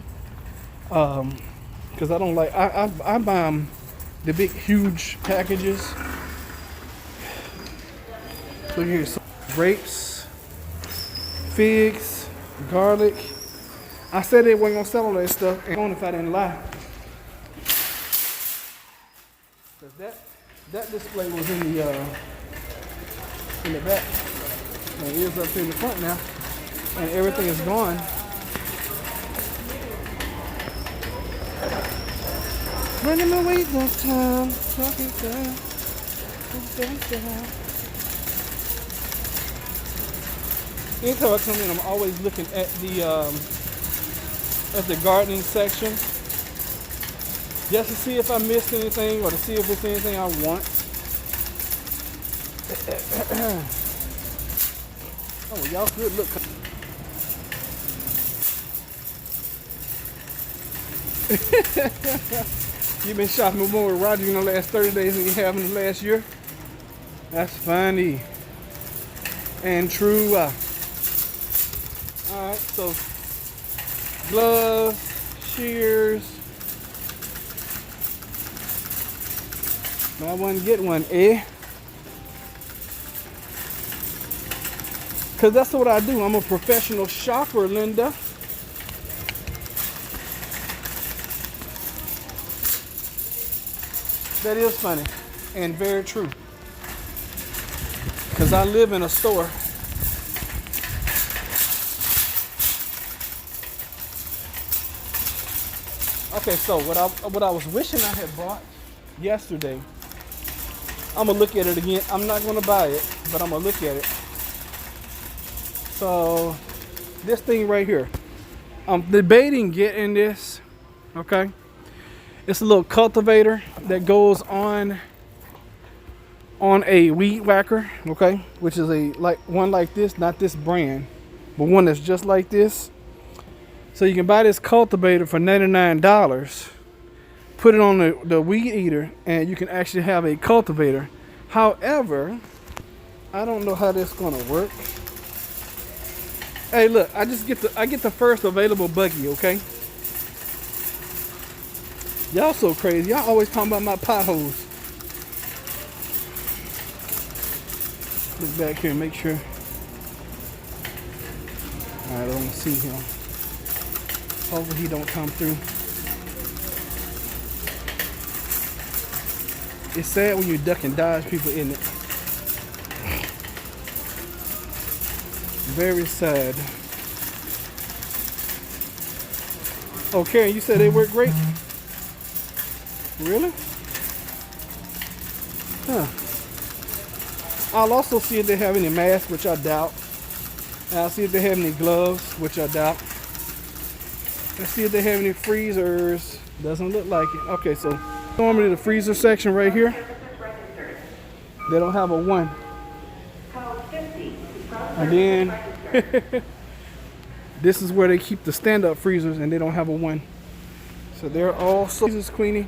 Because I don't like, I buy them, the big huge packages. So here's some grapes, figs, garlic. I said they weren't gonna sell all that stuff, and if I didn't lie. Because that display was in the back. And it is up here in the front now. And everything is gone. Running away that time, talking down. Anytime I come in, I'm always looking at the gardening section, just to see if I missed anything or to see if there's anything I want. Oh, y'all good look. You've been shopping more with Roger in the last 30 days than you have in the last year? That's funny. And true. Alright, so gloves, shears. No, I wouldn't get one, eh? Because that's what I do. I'm a professional shopper, Linda. That is funny and very true. Because I live in a store. Okay, so what I was wishing I had bought yesterday, I'm going to look at it again. I'm not going to buy it, but I'm going to look at it. So, this thing right here. I'm debating getting this, okay? It's a little cultivator that goes on a weed whacker, okay? Which is one like this, not this brand, but one that's just like this. So you can buy this cultivator for $99, put it on the weed eater, and you can actually have a cultivator. However, I don't know how that's gonna work. Hey, look, I get the first available buggy, okay? Y'all so crazy. Y'all always talking about my potholes. Look back here and make sure. Alright, I don't see him. Hopefully he don't come through. It's sad when you duck and dodge people, isn't it? Very sad. Oh, Karen, you said they work great? Really? Huh. I'll also see if they have any masks, which I doubt. And I'll see if they have any gloves, which I doubt. Let's see if they have any freezers. Doesn't look like it. Okay, so normally the freezer section right here, they don't have a 1. And then this is where they keep the stand-up freezers, and they don't have a 1. So they're all freezers, Queenie.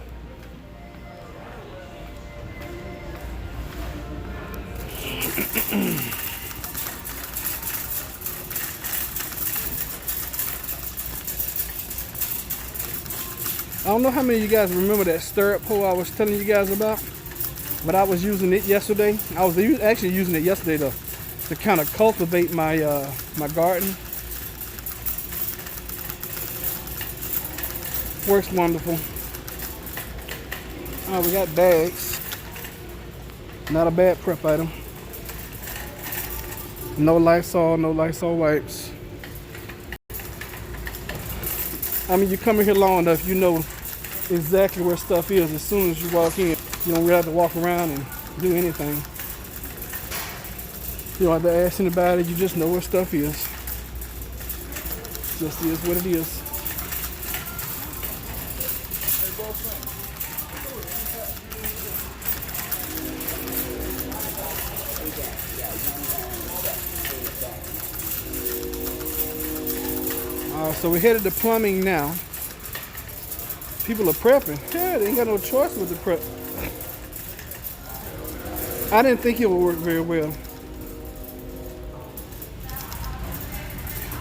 I don't know how many of you guys remember that stirrup pole I was telling you guys about, but I was using it yesterday. I was actually using it yesterday to kind of cultivate my my garden. Works wonderful. Oh, we got bags. Not a bad prep item. No Lysol, no Lysol wipes. I mean, you come in here long enough, you know exactly where stuff is as soon as you walk in. You don't really have to walk around and do anything. You don't have to ask anybody, you just know where stuff is. Just is what it is. So we're headed to plumbing now. People are prepping. Yeah, they ain't got no choice with the prep. I didn't think it would work very well.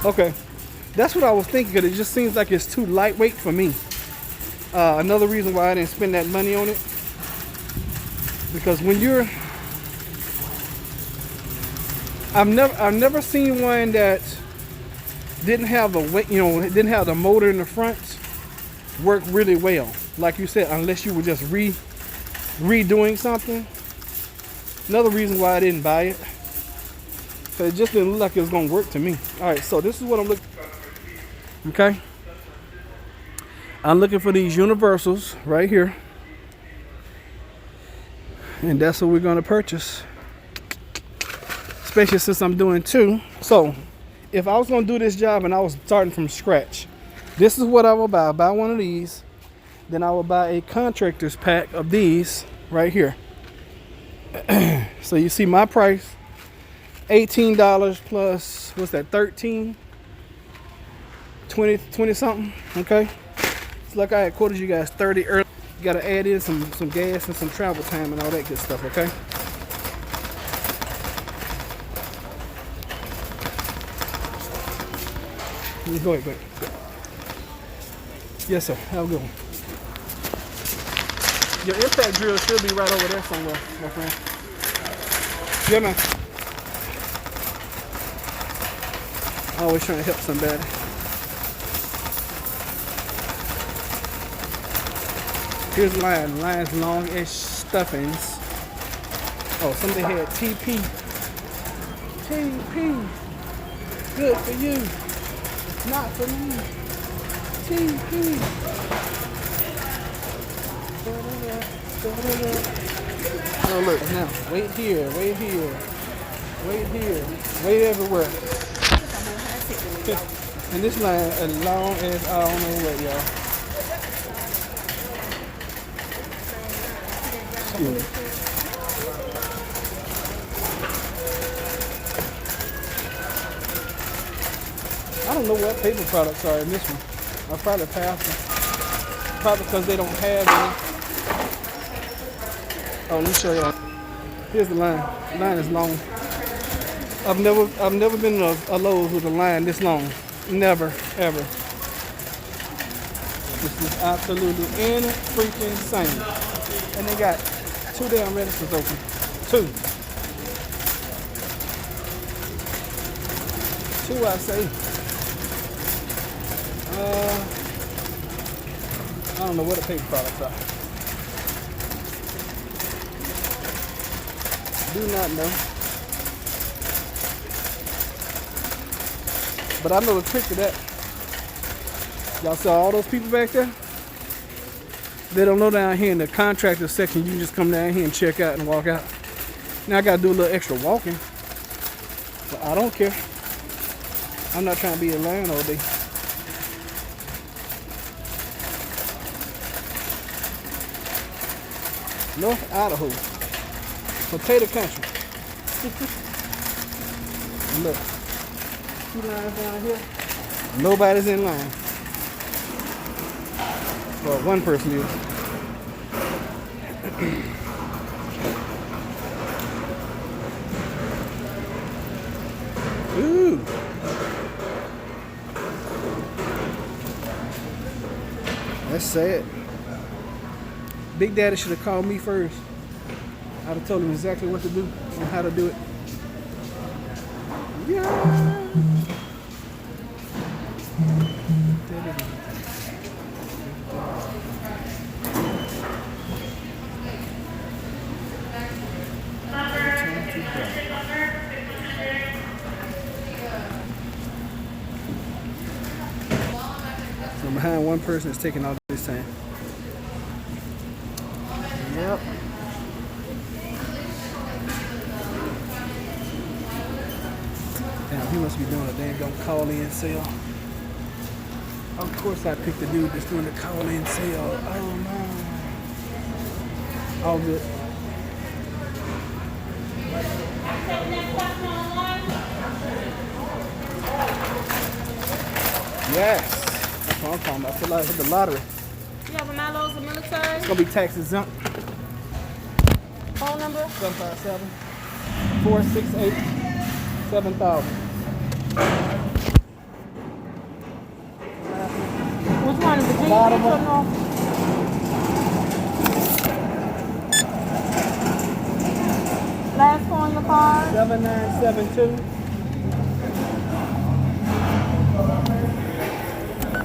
Okay, that's what I was thinking, because it just seems like it's too lightweight for me. Another reason why I didn't spend that money on it, because when you're, I've never seen one that didn't have the weight, didn't have the motor in the front work really well. Like you said, unless you were just redoing something. Another reason why I didn't buy it, so it just didn't look like it was gonna work to me. All right, so this is what I'm looking. Okay, I'm looking for these universals right here, and that's what we're gonna purchase. Especially since I'm doing 2. So if I was gonna do this job and I was starting from scratch, this is what I will buy. Buy one of these, then I will buy a contractor's pack of these right here. So you see my price, $18 plus, what's that, 13? 20 something, okay? It's like I had quoted you guys 30 early. You gotta add in some gas and some travel time and all that good stuff, okay? Go ahead. Yes, sir. Have a good one. Your impact drill should be right over there somewhere, my friend. Yeah, man. Always trying to help somebody. Here's the line. The line's long as stuffings. Oh, somebody had TP. TP. Good for you. Not for me. TP. Oh, look, now, wait here, wait everywhere. And this line as long as I don't know what, y'all. Excuse me. I don't know what paper products are in this one. I'll probably pass them. Probably because they don't have any. Oh, let me show y'all. Here's the line. The line is long. I've never been to a Lowe's with a line this long. Never, ever. This is absolutely insane. And they got 2 damn registers open. 2. two, I say. I don't know what the paper products are. Do not know. But I know the trick to that. Y'all saw all those people back there? They don't know down here in the contractor section, you just come down here and check out and walk out. Now I gotta do a little extra walking. But I don't care. I'm not trying to be in line all day. North Idaho. Potato country. Look. 2 lines down here. Nobody's in line. Well, one person is. Ooh. That's sad. Big Daddy should have called me first. I'd have told him exactly what to do and how to do it. Yeah. So I'm behind one person that's taking all this time. Yep. Damn, he must be doing a dang call-in sale. Of course I picked the dude that's doing the call-in sale. Oh no. All good. Yes. That's what I'm talking about. I feel like I hit the lottery. You have a Milo's or military? It's gonna be tax exempt. Phone number? 757-468-7000. Which one? The Bottom Virginia one. or no? Last four on your card? 7972.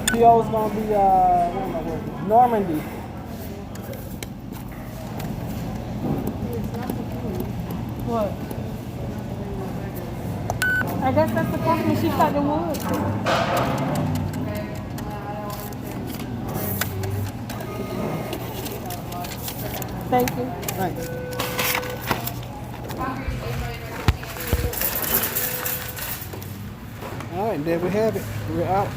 PO is gonna be where am I working? Normandy. What? I guess that's the company she cut the wood. Thank you. Thanks. All right, there we have it. We're out.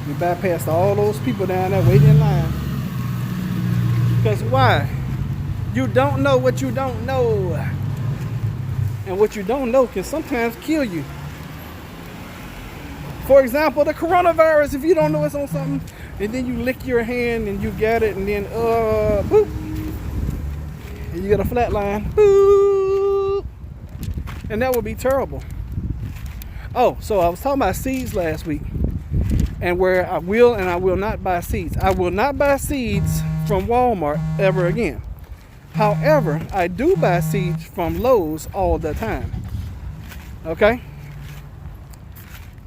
We bypassed all those people down there waiting in line. Because why? You don't know what you don't know. And what you don't know can sometimes kill you. For example, the coronavirus, if you don't know it's on something, and then you lick your hand and you get it, and then, boop. And you get a flat line. Boop. And that would be terrible. Oh, so I was talking about seeds last week. And where I will and I will not buy seeds. I will not buy seeds from Walmart ever again. However, I do buy seeds from Lowe's all the time. Okay?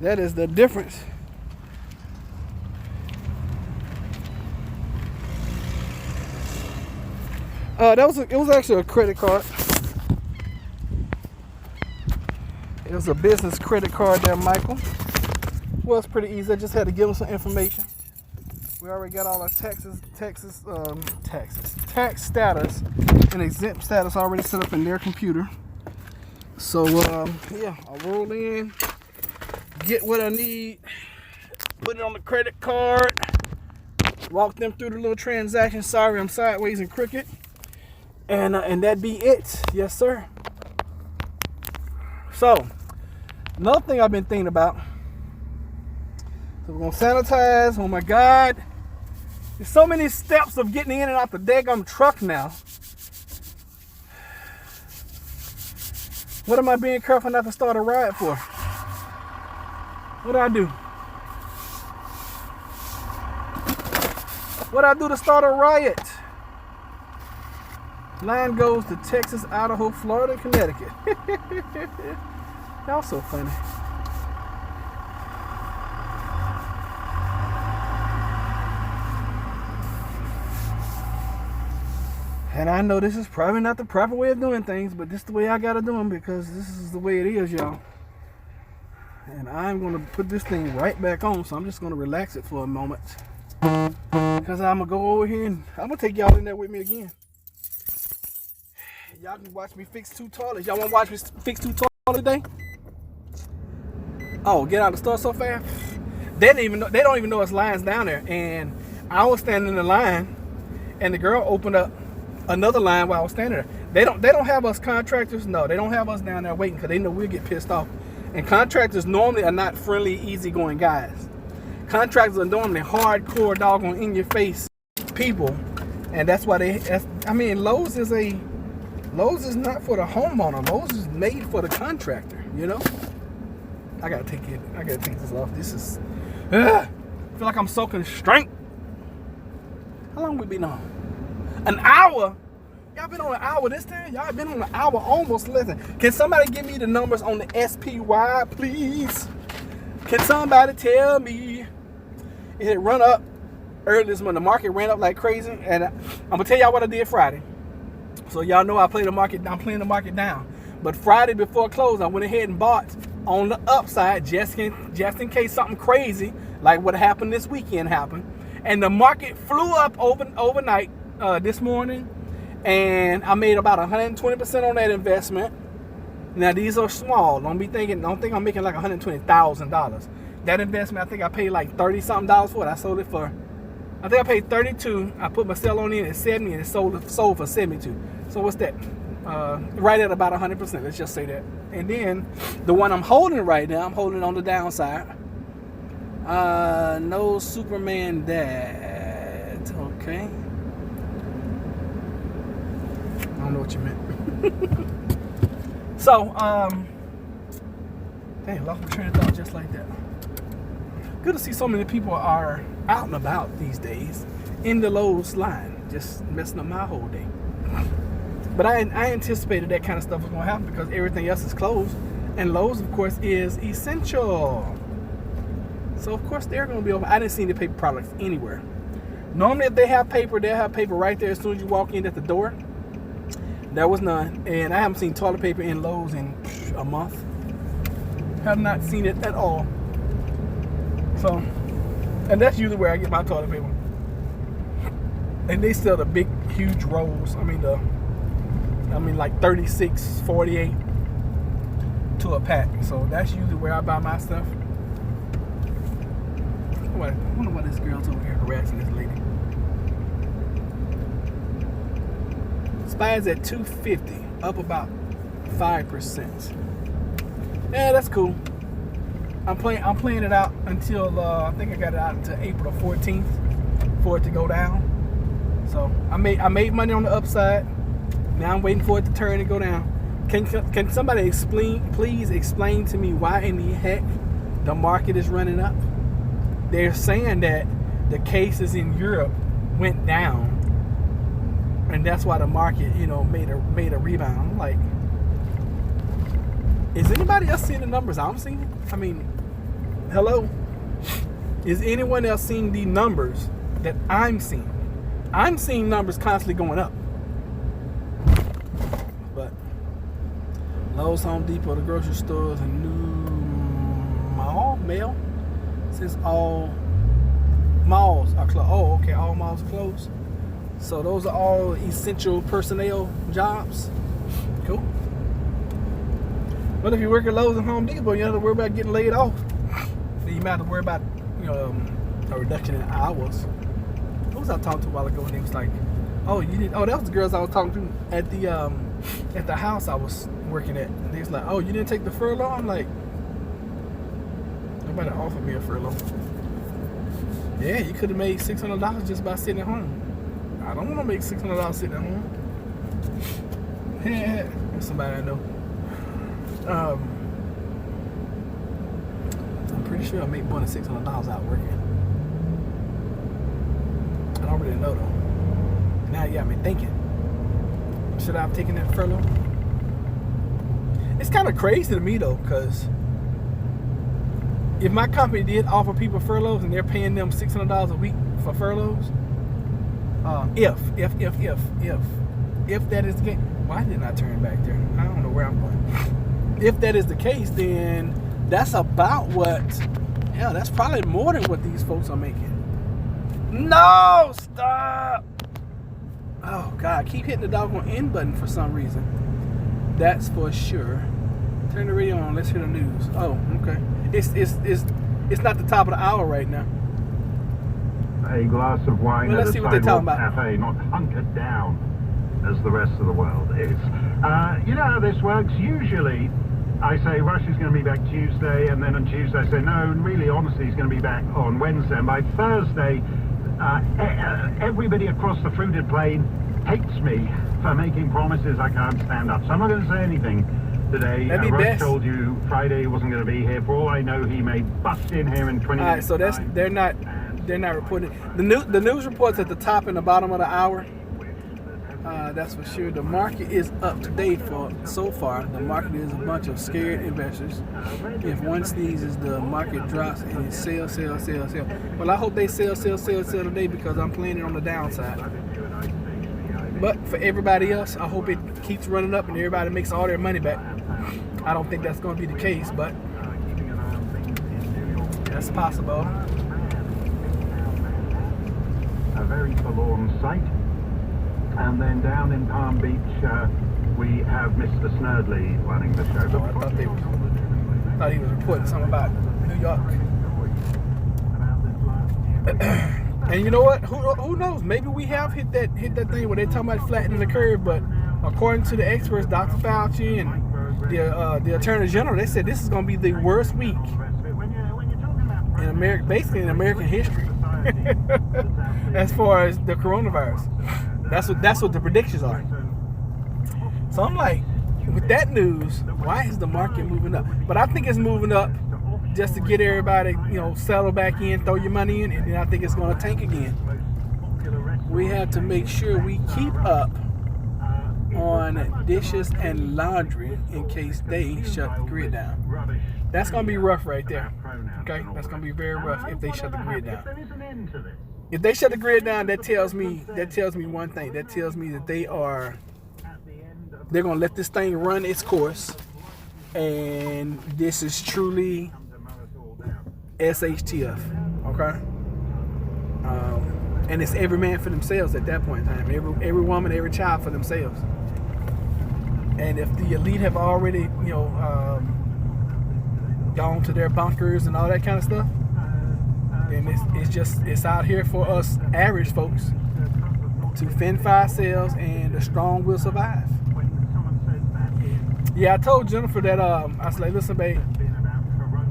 That is the difference. It was actually a credit card. It was a business credit card there, Michael. Well, it's pretty easy. I just had to give them some information. We already got all our tax status and exempt status already set up in their computer. So yeah, I'll roll in, get what I need, put it on the credit card, walk them through the little transaction. Sorry, I'm sideways and crooked, and that be it. Yes, sir. So another thing I've been thinking about. So we're gonna sanitize. Oh my God. There's so many steps of getting in and out the daggum truck now. What am I being careful not to start a riot for? What do I do? What do I do to start a riot? Line goes to Texas, Idaho, Florida, Connecticut. Y'all so funny. And I know this is probably not the proper way of doing things, but this is the way I gotta do them because this is the way it is, y'all. And I'm gonna put this thing right back on, so I'm just gonna relax it for a moment. Because I'm gonna go over here and I'm gonna take y'all in there with me again. Y'all can watch me fix 2 toilets. Y'all wanna watch me fix 2 toilets today? Oh, get out of the store so fast? They don't even know it's lines down there. And I was standing in the line and the girl opened up another line while I was standing there. They don't have us contractors. No, they don't have us down there waiting because they know we'll get pissed off. And contractors normally are not friendly, easygoing guys. Contractors are normally hardcore, doggone, in your face people, and that's why Lowe's is not for the homeowner. Lowe's is made for the contractor. You know. I gotta take this off. This is. I feel like I'm soaking strength. How long we been on? An hour. Y'all been on an hour this time? Y'all been on an hour almost. Listen, can somebody give me the numbers on the SPY, please? Can somebody tell me? It had run up early this morning. The market ran up like crazy. And I'm going to tell y'all what I did Friday. So y'all know I'm playing the market down. But Friday before close, I went ahead and bought on the upside just in case something crazy like what happened this weekend happened. And the market flew up overnight this morning. And I made about 120% on that investment. Now these are small. Don't think I'm making like $120,000. That investment, I think I paid like $30-something for it. I sold it for, I think I paid $32. I put my sell on in at $70 and it sold for $72. So what's that? Right at about 100%. Let's just say that. And then the one I'm holding right now, I'm holding on the downside. No Superman Dad. Okay. I don't know what you meant. So, dang, lost my train of thought just like that. Good to see so many people are out and about these days in the Lowe's line, just messing up my whole day. But I anticipated that kind of stuff was going to happen because everything else is closed. And Lowe's, of course, is essential. So, of course, they're going to be open. I didn't see any paper products anywhere. Normally, if they have paper, they'll have paper right there as soon as you walk in at the door. There was none. And I haven't seen toilet paper in Lowe's in a month. Have not seen it at all. So, and that's usually where I get my toilet paper. And they sell the big, huge rolls. I mean like 36, 48 to a pack. So that's usually where I buy my stuff. I wonder why this girl's over here harassing this lady. SPY's at 250, up about 5%. Yeah, that's cool. I'm playing it out until I think I got it out until April 14th for it to go down. So I made money on the upside. Now I'm waiting for it to turn and go down. Can somebody please explain to me why in the heck the market is running up? They're saying that the cases in Europe went down, and that's why the market, made a rebound. I'm like, is anybody else seeing the numbers I'm seeing? I mean, hello? Is anyone else seeing the numbers that I'm seeing? I'm seeing numbers constantly going up. But Lowe's, Home Depot, the grocery stores, and new mail. Since all malls are closed. Oh, okay, all malls are closed. So those are all essential personnel jobs. Cool. But if you work at Lowe's and Home Depot, you don't have to worry about getting laid off. So you might have to worry about, a reduction in hours. Who was I talking to a while ago? And he was like, that was the girls I was talking to at the house I was working at. And they was like, oh, you didn't take the furlough? I'm like, nobody offered me a furlough. Yeah, you could have made $600 just by sitting at home. I don't want to make $600 sitting at home. Yeah, there's somebody I know. I'm pretty sure I make more than $600 out working. I don't really know though. Now you got me thinking. Should I have taken that furlough? It's kind of crazy to me though, because if my company did offer people furloughs and they're paying them $600 a week for furloughs, if if that is the case, why didn't I turn back there? I don't know where I'm going. If that is the case, then that's about what, hell, that's probably more than what these folks are making. No, stop. Oh God, I keep hitting the doggone end button for some reason. That's for sure. Turn the radio on, let's hear the news. Oh, okay. It's not the top of the hour right now. A glass of wine Well, at let's a see what they're talking sidewalk about. cafe, not hunkered down as the rest of the world is. You know how this works? Usually, I say Russia's going to be back Tuesday, and then on Tuesday I say, no, really, honestly, he's going to be back on Wednesday. And by Thursday, everybody across the fruited plain hates me for making promises I can't stand up. So I'm not going to say anything today. That'd be Rush best. told you Friday he wasn't going to be here. For all I know, he may bust in here in 20 All right, minutes. so they're not reporting. The news reports at the top and the bottom of the hour. That's for sure. The market is up to date for so far. The market is a bunch of scared investors. If one sneezes, the market drops and it sells. Well, I hope they sell today because I'm planning on the downside. But for everybody else, I hope it keeps running up and everybody makes all their money back. I don't think that's going to be the case, but that's possible. A very forlorn sight. And then down in Palm Beach, we have Mr. Snerdley running the show. Oh, I thought he was reporting something about New York. And you know what? Who knows? Maybe we have hit that thing where they're talking about flattening the curve. But according to the experts, Dr. Fauci and the Attorney General, they said this is going to be the worst week in America, basically in American history, as far as the coronavirus. That's what the predictions are. So I'm like, with that news, why is the market moving up? But I think it's moving up just to get everybody, settle back in, throw your money in, and then I think it's going to tank again. We have to make sure we keep up on dishes and laundry in case they shut the grid down. That's going to be rough right there. Okay? That's going to be very rough if they shut the grid down. If they shut the grid down, that tells me one thing. That tells me that they're going to let this thing run its course, and this is truly SHTF, okay? And it's every man for themselves at that point in time. Every woman, every child for themselves. And if the elite have already, gone to their bunkers and all that kind of stuff, then it's out here for us average folks to fend for ourselves, and the strong will survive. Yeah, I told Jennifer that I said, listen, babe,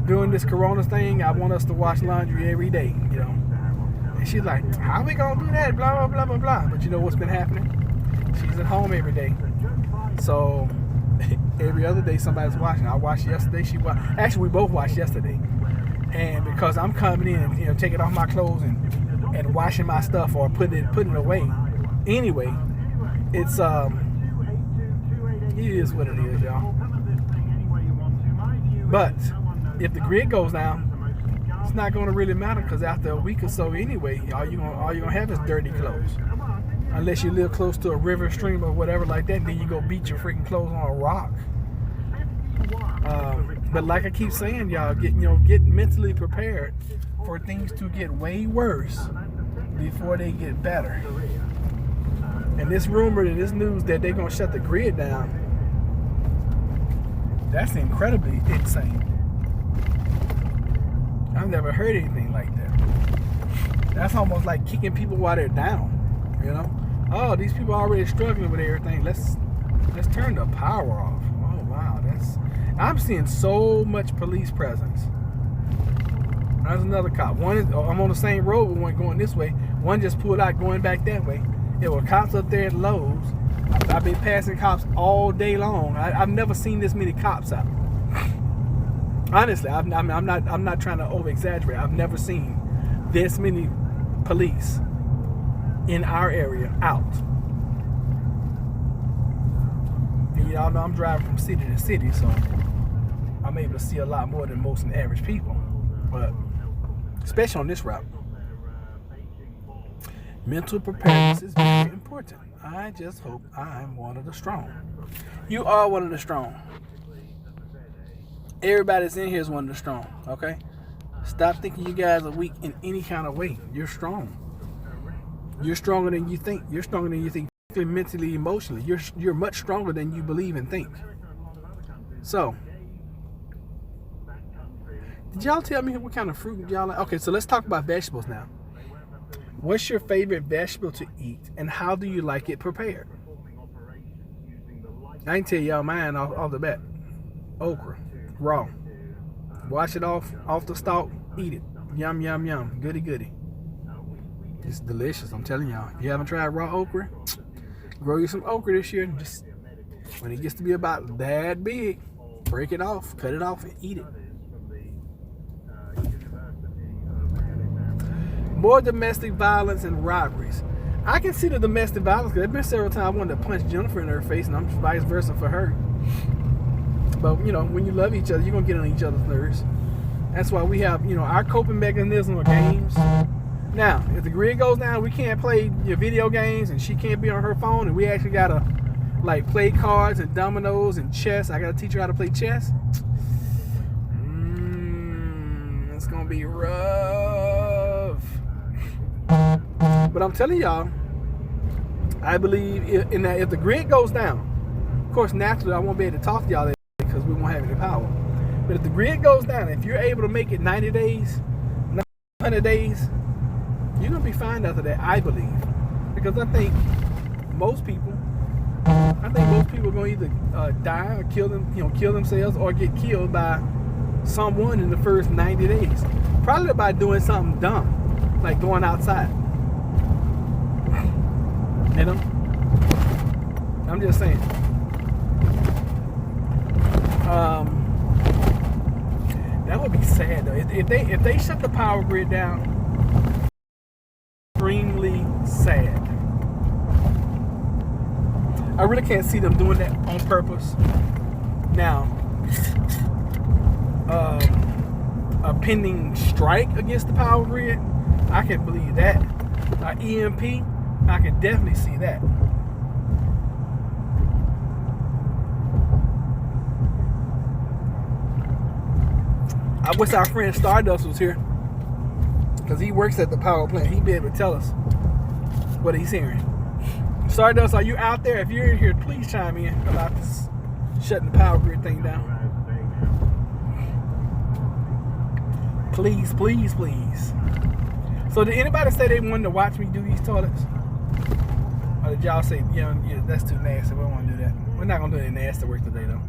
during this corona thing, I want us to wash laundry every day, And she's like, how are we gonna do that? Blah blah blah blah blah. But you know what's been happening? She's at home every day, so every other day somebody's washing. I washed yesterday. She washed. Actually, we both washed yesterday. And because I'm coming in and taking off my clothes and washing my stuff or putting it away, anyway, it is what it is, y'all. But if the grid goes down, it's not going to really matter, because after a week or so, anyway, all you're gonna have is dirty clothes, unless you live close to a river, stream, or whatever like that. And then you go beat your freaking clothes on a rock. But like I keep saying, y'all, get mentally prepared for things to get way worse before they get better. And this rumor and this news that they're gonna shut the grid down, that's incredibly insane. I've never heard anything like that. That's almost like kicking people while they're down. Oh, these people are already struggling with everything. Let's turn the power off. Oh wow, I'm seeing so much police presence. There's another cop. I'm on the same road with one going this way. One just pulled out going back that way. There were cops up there at Lowe's. I've been passing cops all day long. I've never seen this many cops out. Honestly, I'm not trying to over exaggerate. I've never seen this many police in our area out. And y'all know I'm driving from city to city, so I'm able to see a lot more than most average people. But especially on this route. Mental preparedness is very important. I just hope I'm one of the strong. You are one of the strong. Everybody that's in here is one of the strong, okay? Stop thinking you guys are weak in any kind of way. You're strong. You're stronger than you think. You're stronger than you think mentally, emotionally. You're much stronger than you believe and think. So, did y'all tell me what kind of fruit y'all like? Okay, so let's talk about vegetables now. What's your favorite vegetable to eat, and how do you like it prepared? I can tell y'all mine off the bat. Okra, raw. Wash it off the stalk, eat it. Yum, yum, yum. Goody, goody. It's delicious, I'm telling y'all. If you haven't tried raw okra, grow you some okra this year. Just when it gets to be about that big, break it off, cut it off, and eat it. More domestic violence and robberies. I can see the domestic violence because there's been several times I wanted to punch Jennifer in her face, and I'm vice versa for her. But, you know, when you love each other, you're going to get on each other's nerves. That's why we have, you know, our coping mechanism of games. Now, if the grid goes down, we can't play your video games, and she can't be on her phone, and we actually got to, like, play cards and dominoes and chess. I got to teach her how to play chess. It's going to be rough. But I'm telling y'all, I believe in that if the grid goes down, of course, naturally, I won't be able to talk to y'all because we won't have any power. But if the grid goes down, if you're able to make it 90 days, 100 days, you're going to be fine after that, I believe. Because I think most people are going to either die or kill themselves or get killed by someone in the first 90 days. Probably by doing something dumb, like going outside. You know? I'm just saying. That would be sad though. If they shut the power grid down, extremely sad. I really can't see them doing that on purpose. Now, a pending strike against the power grid, I can believe that. EMP, I can definitely see that. I wish our friend Stardust was here, because he works at the power plant. He'd be able to tell us what he's hearing. Stardust, are you out there? If you're in here, please chime in about this shutting the power grid thing down. Please, please, please. So did anybody say they wanted to watch me do these toilets? Or did y'all say, yeah, that's too nasty, we don't want to do that? We're not going to do any nasty work today, though.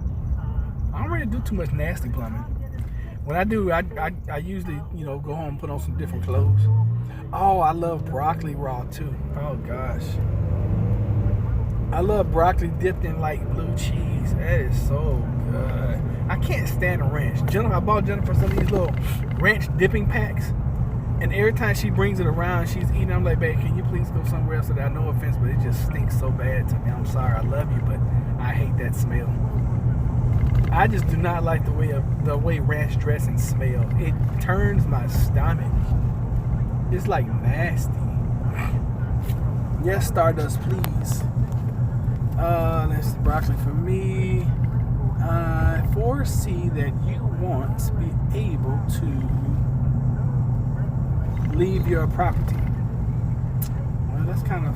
I don't really do too much nasty plumbing. When I do, I usually, go home and put on some different clothes. Oh, I love broccoli raw, too. Oh, gosh. I love broccoli dipped in, like, blue cheese. That is so good. I can't stand a ranch. I bought Jennifer some of these little ranch dipping packs. And every time she brings it around, she's eating. I'm like, babe, can you please go somewhere else? I no offense, but it just stinks so bad to me. I'm sorry, I love you, but I hate that smell. I just do not like the way ranch dressing smells. It turns my stomach. It's like nasty. Yes, Stardust, please. Let's see, broccoli for me. I foresee that you want to be able to leave your property. Well, that's kind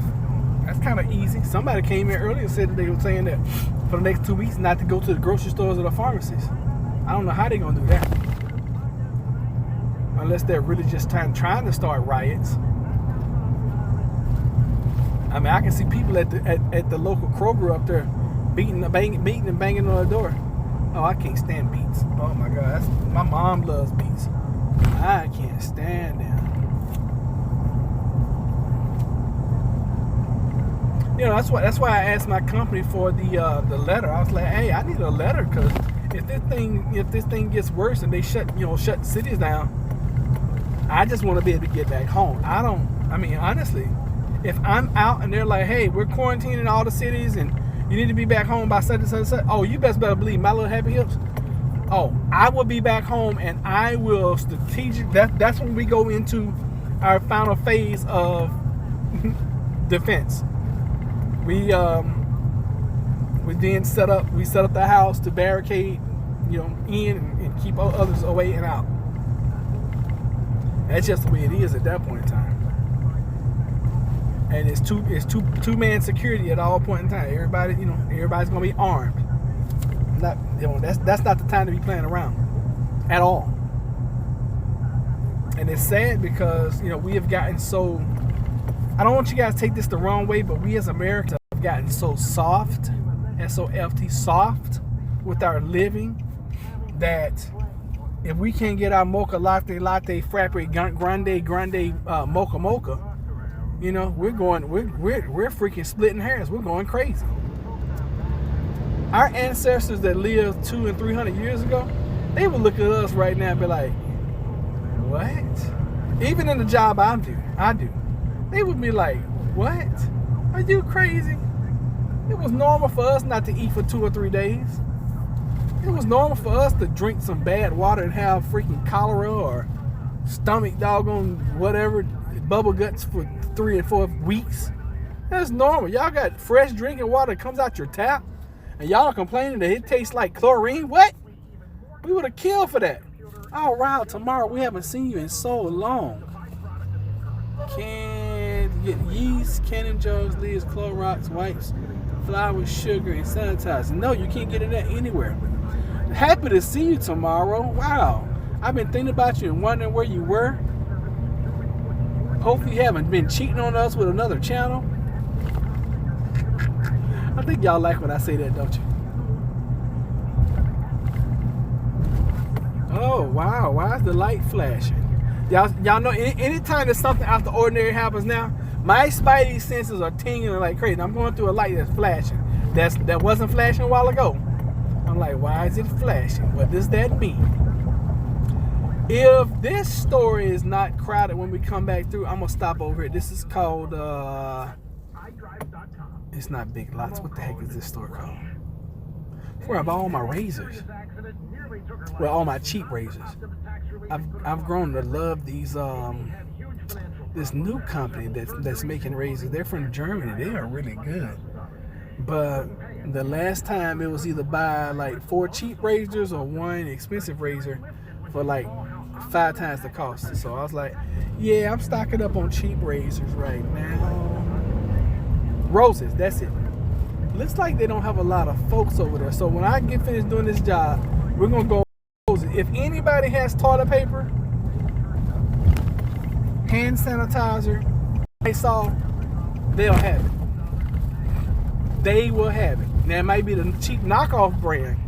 of easy. Somebody came in earlier and said that they were saying that for the next 2 weeks not to go to the grocery stores or the pharmacies. I don't know how they're gonna do that, unless they're really just trying to start riots. I mean, I can see people at the local Kroger up there beating and banging on the door. Oh, I can't stand beets. Oh my God, my mom loves beets. I can't stand them. That's why I asked my company for the letter. I was like, hey, I need a letter, because if this thing gets worse and they shut cities down, I just want to be able to get back home. Honestly, if I'm out and they're like, hey, we're quarantining all the cities and you need to be back home by such and such and such, oh, you better believe my little happy hips. Oh, I will be back home, and I will that's when we go into our final phase of defense. We then set up the house to barricade, in and keep others away and out. That's just the way it is at that point in time. And it's two-man security at all point in time. Everybody's gonna be armed. That's not the time to be playing around at all. And it's sad because we have gotten so. I don't want you guys to take this the wrong way, but we as Americans have gotten so soft, SOFT soft, with our living that if we can't get our mocha latte, frappe, grande, mocha, we're freaking splitting hairs. We're going crazy. Our ancestors that lived 200 and 300 years ago, they would look at us right now and be like, what? Even in the job I do, they would be like, what? Are you crazy? It was normal for us not to eat for 2 or 3 days. It was normal for us to drink some bad water and have freaking cholera or stomach doggone whatever, bubble guts for 3 and 4 weeks. That's normal. Y'all got fresh drinking water that comes out your tap, and y'all are complaining that it tastes like chlorine? What? We would have killed for that. Oh, wow, tomorrow we haven't seen you in so long. Can't get yeast, canning jugs, leaves, Clorox, wipes, flour, sugar, and sanitizer. No, you can't get it anywhere. Happy to see you tomorrow. Wow. I've been thinking about you and wondering where you were. Hopefully you haven't been cheating on us with another channel. I think y'all like when I say that, don't you? Oh, wow. Why is the light flashing? Y'all know anytime that something out the ordinary happens now, my spidey senses are tingling like crazy. I'm going through a light that's flashing. That wasn't flashing a while ago. I'm like, why is it flashing? What does that mean? If this store is not crowded when we come back through, I'm going to stop over here. This is called, it's not Big Lots. What the heck is this store called? It's where I buy all my razors. Well, all my cheap razors. I've grown to love these, this new company that's making razors. They're from Germany. They are really good. But the last time it was either buy like 4 cheap razors or 1 expensive razor for like 5 times the cost. So I was like, yeah, I'm stocking up on cheap razors right now. Roses, that's it. Looks like they don't have a lot of folks over there. So when I get finished doing this job, we're gonna go. If anybody has toilet paper, hand sanitizer, Lysol, they'll have it. They will have it. Now it might be the cheap knockoff brand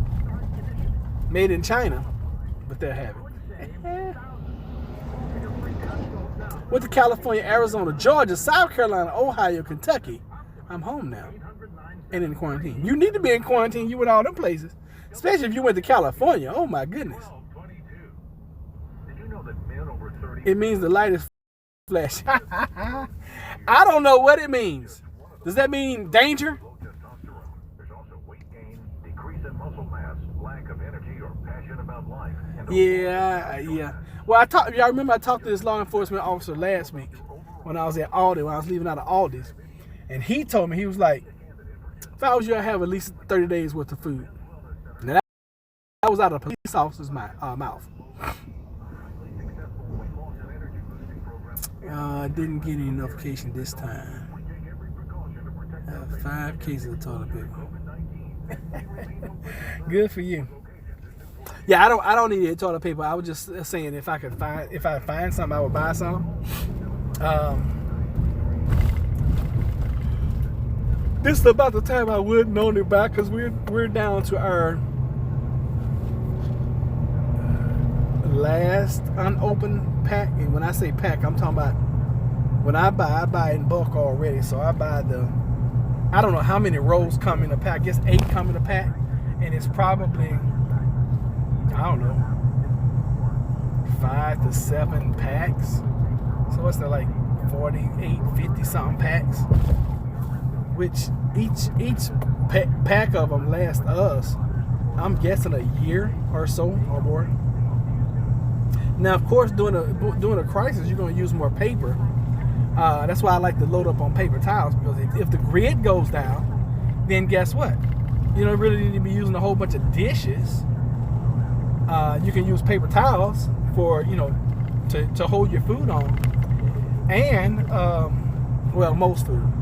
made in China, but they'll have it. Went to California, Arizona, Georgia, South Carolina, Ohio, Kentucky. I'm home now and in quarantine. You need to be in quarantine. You went all them places, especially if you went to California. Oh my goodness. It means the light is flashing. I don't know what it means. Does that mean danger? Yeah. Well, y'all remember I talked to this law enforcement officer last week when I was at Aldi, when I was leaving out of Aldi's. And he told me, he was like, if I was you, I'd have at least 30 days worth of food. Now that was out of a police officer's mouth. Didn't get any notification this time. 5 cases of toilet paper. Good for you. Yeah, I don't need any toilet paper. I was just saying if I find something, I would buy some. This is about the time I would normally buy, because we're down to our last unopened pack. And when I say pack, I'm talking about when I buy in bulk already. So I buy I don't know how many rolls come in a pack. I guess 8 come in a pack, and it's probably, I don't know, 5 to 7 packs. So what's that, like 48, 50 something packs? Which each pack of them lasts us, I'm guessing, a year or so or more. Now, of course, during a crisis, you're going to use more paper, That's why I like to load up on paper towels, because if the grid goes down, then guess what? You don't really need to be using a whole bunch of dishes. You can use paper towels for, to hold your food on, and well, most food.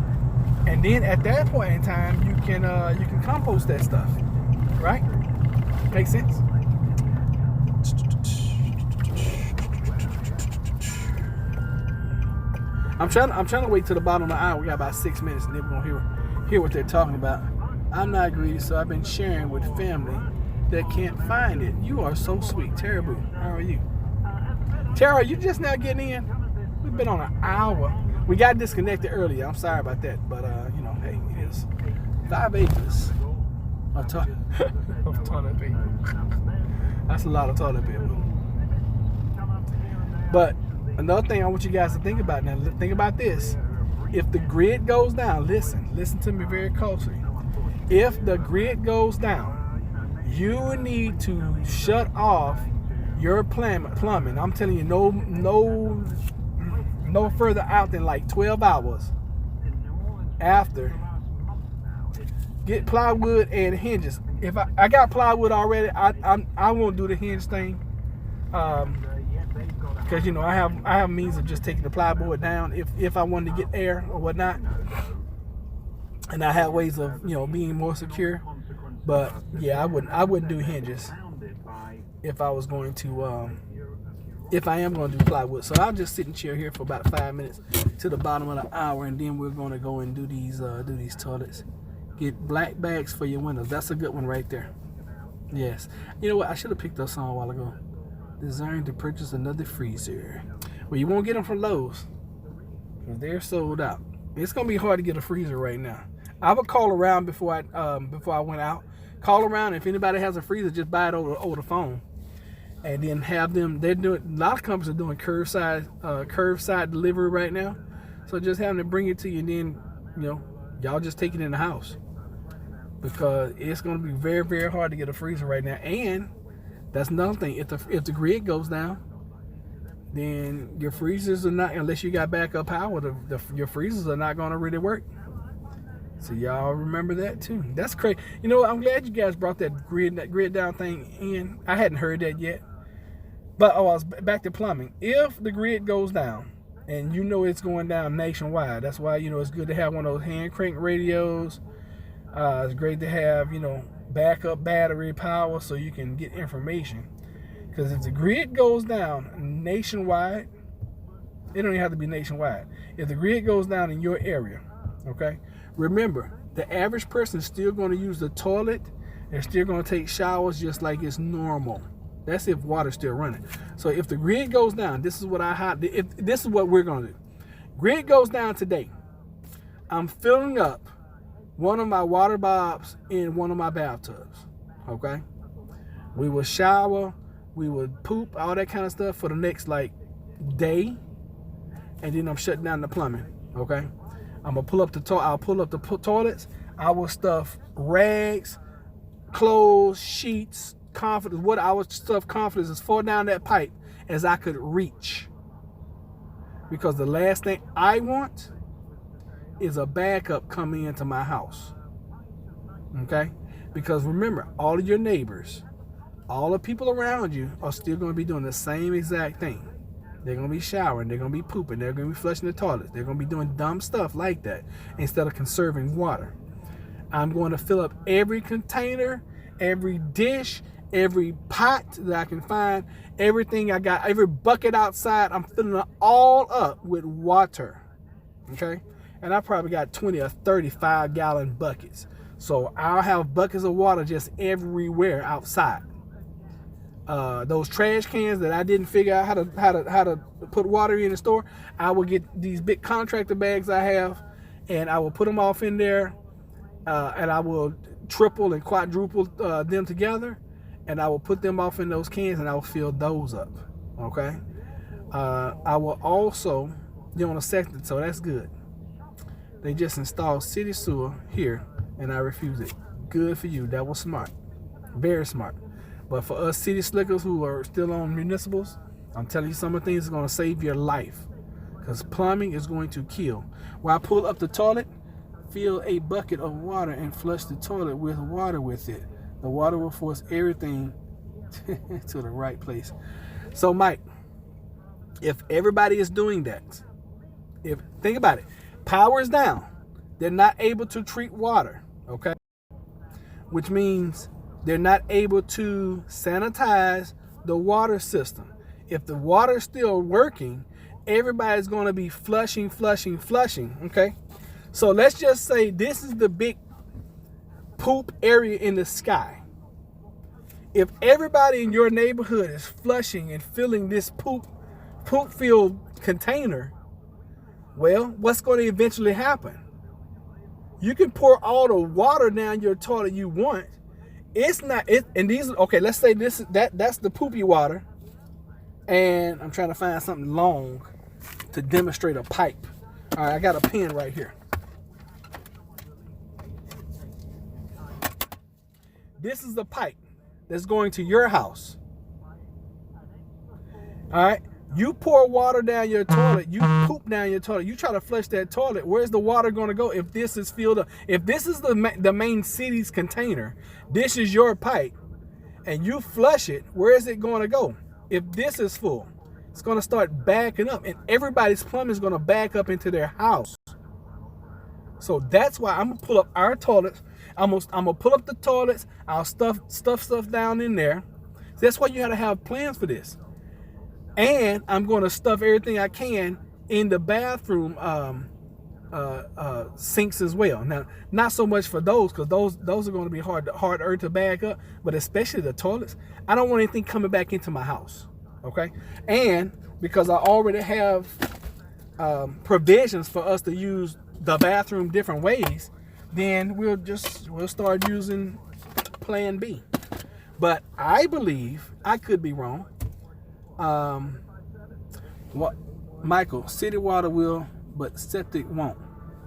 And then at that point in time, you can compost that stuff, right? Make sense? I'm trying to wait till the bottom of the hour. We got about 6 minutes, and then we're gonna hear what they're talking about. I'm not greedy, so I've been sharing with family that can't find it. You are so sweet, Tara Boo. How are you, Tara? You just now getting in? We've been on an hour. We got disconnected earlier. I'm sorry about that, but hey, it is 5 acres of toilet paper. That's a lot of toilet paper. But another thing I want you guys to think about now. Think about this. If the grid goes down, listen to me very closely. If the grid goes down, you need to shut off your plumbing. I'm telling you, no further out than like 12 hours after. Get plywood and hinges. If I got plywood already, I won't do the hinge thing, because I have means of just taking the plywood down if I wanted to get air or whatnot, and I have ways of being more secure. But yeah, I wouldn't do hinges if I was going to if I am going to do plywood. So I'll just sit and chill here for about 5 minutes to the bottom of the hour, and then we're going to go and do these toilets. Get black bags for your windows. That's a good one right there. Yes. You know what? I should have picked up some a while ago. Desiring to purchase another freezer. Well, you won't get them from Lowe's, because they're sold out. It's gonna be hard to get a freezer right now. I would call around before I went out. Call around. If anybody has a freezer, just buy it over the phone, and then have them. They're doing, a lot of companies are doing curbside delivery right now. So just having to bring it to you, and then y'all just take it in the house, because it's gonna be very, very hard to get a freezer right now. And that's another thing. If the grid goes down, then your freezers are not, unless you got backup power, your freezers are not gonna really work. So y'all remember that too. That's crazy. I'm glad you guys brought that grid down thing in. I hadn't heard that yet. But I was back to plumbing. If the grid goes down, and it's going down nationwide, that's why it's good to have one of those hand crank radios. It's great to have backup battery power so you can get information. Because if the grid goes down nationwide, it don't even have to be nationwide. If the grid goes down in your area, okay, remember, the average person is still going to use the toilet. They're still going to take showers just like it's normal. That's if water's still running. So if the grid goes down, this is what this is what we're going to do. Grid goes down today. I'm filling up one of my water bobs in one of my bathtubs. Okay? We will shower, we would poop, all that kind of stuff for the next day, and then I'm shutting down the plumbing. Okay? I'll pull up the toilets. I will stuff rags, clothes, sheets, comforters. What I would stuff comforters as far down that pipe as I could reach. Because the last thing I want is a backup coming into my house. Okay? Because remember, all of your neighbors, all the people around you are still going to be doing the same exact thing. They're going to be showering, they're going to be pooping, they're going to be flushing the toilets, they're going to be doing dumb stuff like that instead of conserving water. I'm going to fill up every container, every dish, every pot that I can find, everything I got, every bucket outside, I'm filling it all up with water. Okay? And I probably got 20 or 35 gallon buckets. So I'll have buckets of water just everywhere outside. Those trash cans that I didn't figure out how to put water in the store, I will get these big contractor bags I have, and I will put them off in there, and I will triple and quadruple them together, and I will put them off in those cans, and I will fill those up. Okay. I will also, on a second, so that's good. They just installed city sewer here, and I refuse it. Good for you. That was smart. Very smart. But for us city slickers who are still on municipals, I'm telling you, some of the things are going to save your life. because plumbing is going to kill. When I pull up the toilet, fill a bucket of water and flush the toilet with water with it. The water will force everything to the right place. So, Mike, if everybody is doing that, think about it, power is down. They're not able to treat water, okay? Which means they're not able to sanitize the water system. If the water's still working, everybody's going to be flushing, okay? So let's just say this is the big poop area in the sky. If everybody in your neighborhood is flushing and filling this poop-filled container, well, what's going to eventually happen? You can pour all the water down your toilet you want. It's not it, and these, okay, let's say that's the poopy water. And I'm trying to find something long to demonstrate a pipe. All right, I got a pen right here. This is the pipe that's going to your house. All right, you pour water down your toilet, you poop down your toilet, you try to flush that toilet. Where's the water going to go if this is filled up? If this is the main city's container, this is your pipe, and you flush it, where is it going to go? If this is full, it's going to start backing up, and everybody's plumbing is going to back up into their house. So that's why I'm going to pull up our toilets. I'm gonna pull up the toilets. I'll stuff stuff down in there. That's why you got to have plans for this. And I'm going to stuff everything I can in the bathroom sinks as well. Now, not so much for those, because those are going to be harder to back up, but especially the toilets. I don't want anything coming back into my house. Okay, and because I already have provisions for us to use the bathroom different ways, then we'll start using plan B. But I believe, I could be wrong, what, Michael, city water will, but septic won't.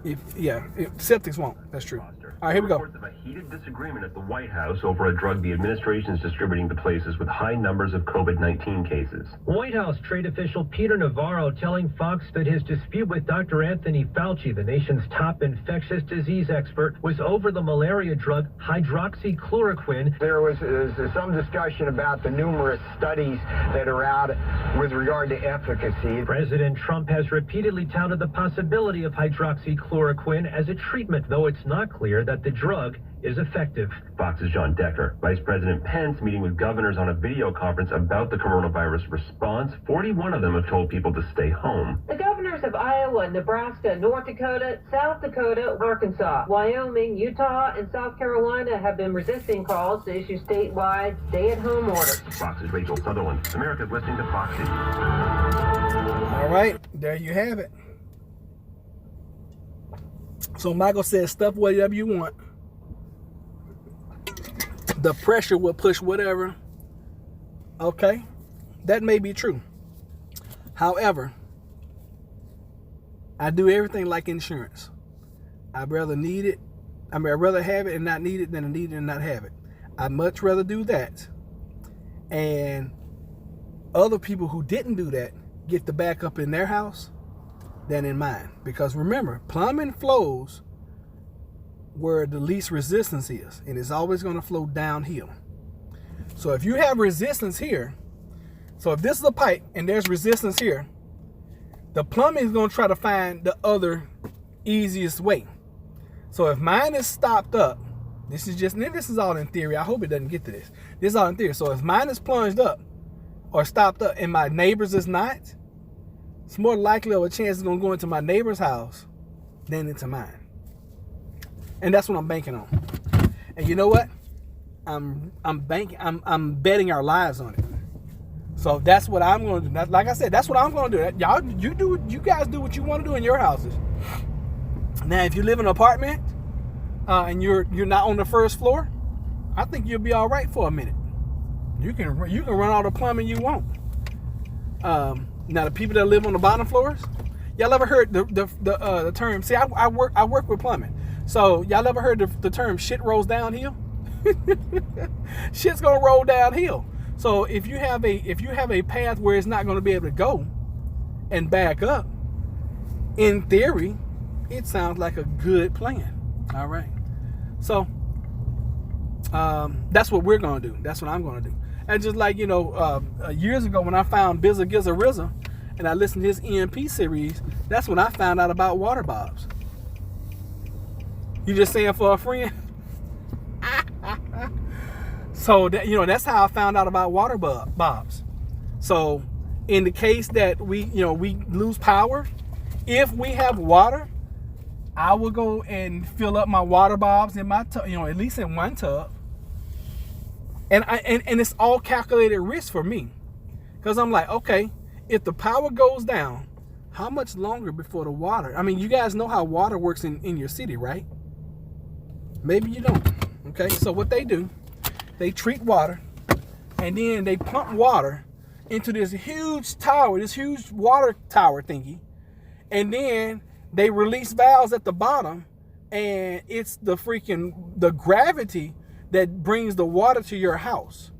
Septics won't. That's true. All right, here we go. Reports of a heated disagreement at the White House over a drug the administration is distributing to places with high numbers of COVID-19 cases. White House trade official Peter Navarro telling Fox that his dispute with Dr. Anthony Fauci, the nation's top infectious disease expert, was over the malaria drug hydroxychloroquine. There was some discussion about the numerous studies that are out with regard to efficacy. President Trump has repeatedly touted the possibility of hydroxychloroquine as a treatment, though it's not clear that the drug is effective. Fox's John Decker. Vice President Pence meeting with governors on a video conference about the coronavirus response. 41 of them have told people to stay home. The governors of Iowa, Nebraska, North Dakota, South Dakota, Arkansas, Wyoming, Utah, and South Carolina have been resisting calls to issue statewide stay-at-home orders. Fox's Rachel Sutherland. America's listening to Fox News. All right, there you have it. So Michael says, stuff whatever you want. The pressure will push whatever. Okay, that may be true. However, I do everything like insurance. I'd rather need it. I'd rather have it and not need it than need it and not have it. I'd much rather do that. And other people who didn't do that get the backup in their house than in mine. Because remember, plumbing flows where the least resistance is, and it's always going to flow downhill. So if you have resistance here, so if this is a pipe and there's resistance here, the plumbing is going to try to find the other easiest way. So if mine is stopped up, this is all in theory. I hope it doesn't get to this. This is all in theory. So if mine is plunged up or stopped up and my neighbor's is not, it's more likely of a chance it's going to go into my neighbor's house than into mine. And that's what I'm banking on. And you know what? I'm betting our lives on it. So that's what I'm going to do. Like I said, that's what I'm going to do. You guys do what you want to do in your houses. Now, if you live in an apartment and you're not on the first floor, I think you'll be all right for a minute. You can run all the plumbing you want. Now, the people that live on the bottom floors, y'all ever heard the term? See, I work with plumbing, so y'all ever heard the term "shit rolls downhill"? Shit's gonna roll downhill. So if you have a path where it's not going to be able to go and back up, in theory, it sounds like a good plan. All right. So that's what we're going to do. That's what I'm going to do. And just like, years ago when I found Bizza Gizza Rizza and I listened to his EMP series, that's when I found out about water bobs. You just saying for a friend? So that, that's how I found out about water bobs. So in the case that we lose power, if we have water, I will go and fill up my water bobs in my tub, at least in one tub. And it's all calculated risk for me. Because I'm like, okay, if the power goes down, how much longer before the water? I mean, you guys know how water works in your city, right? Maybe you don't. Okay, so what they do, they treat water, and then they pump water into this huge tower, this huge water tower thingy, and then they release valves at the bottom, and it's the gravity that brings the water to your house.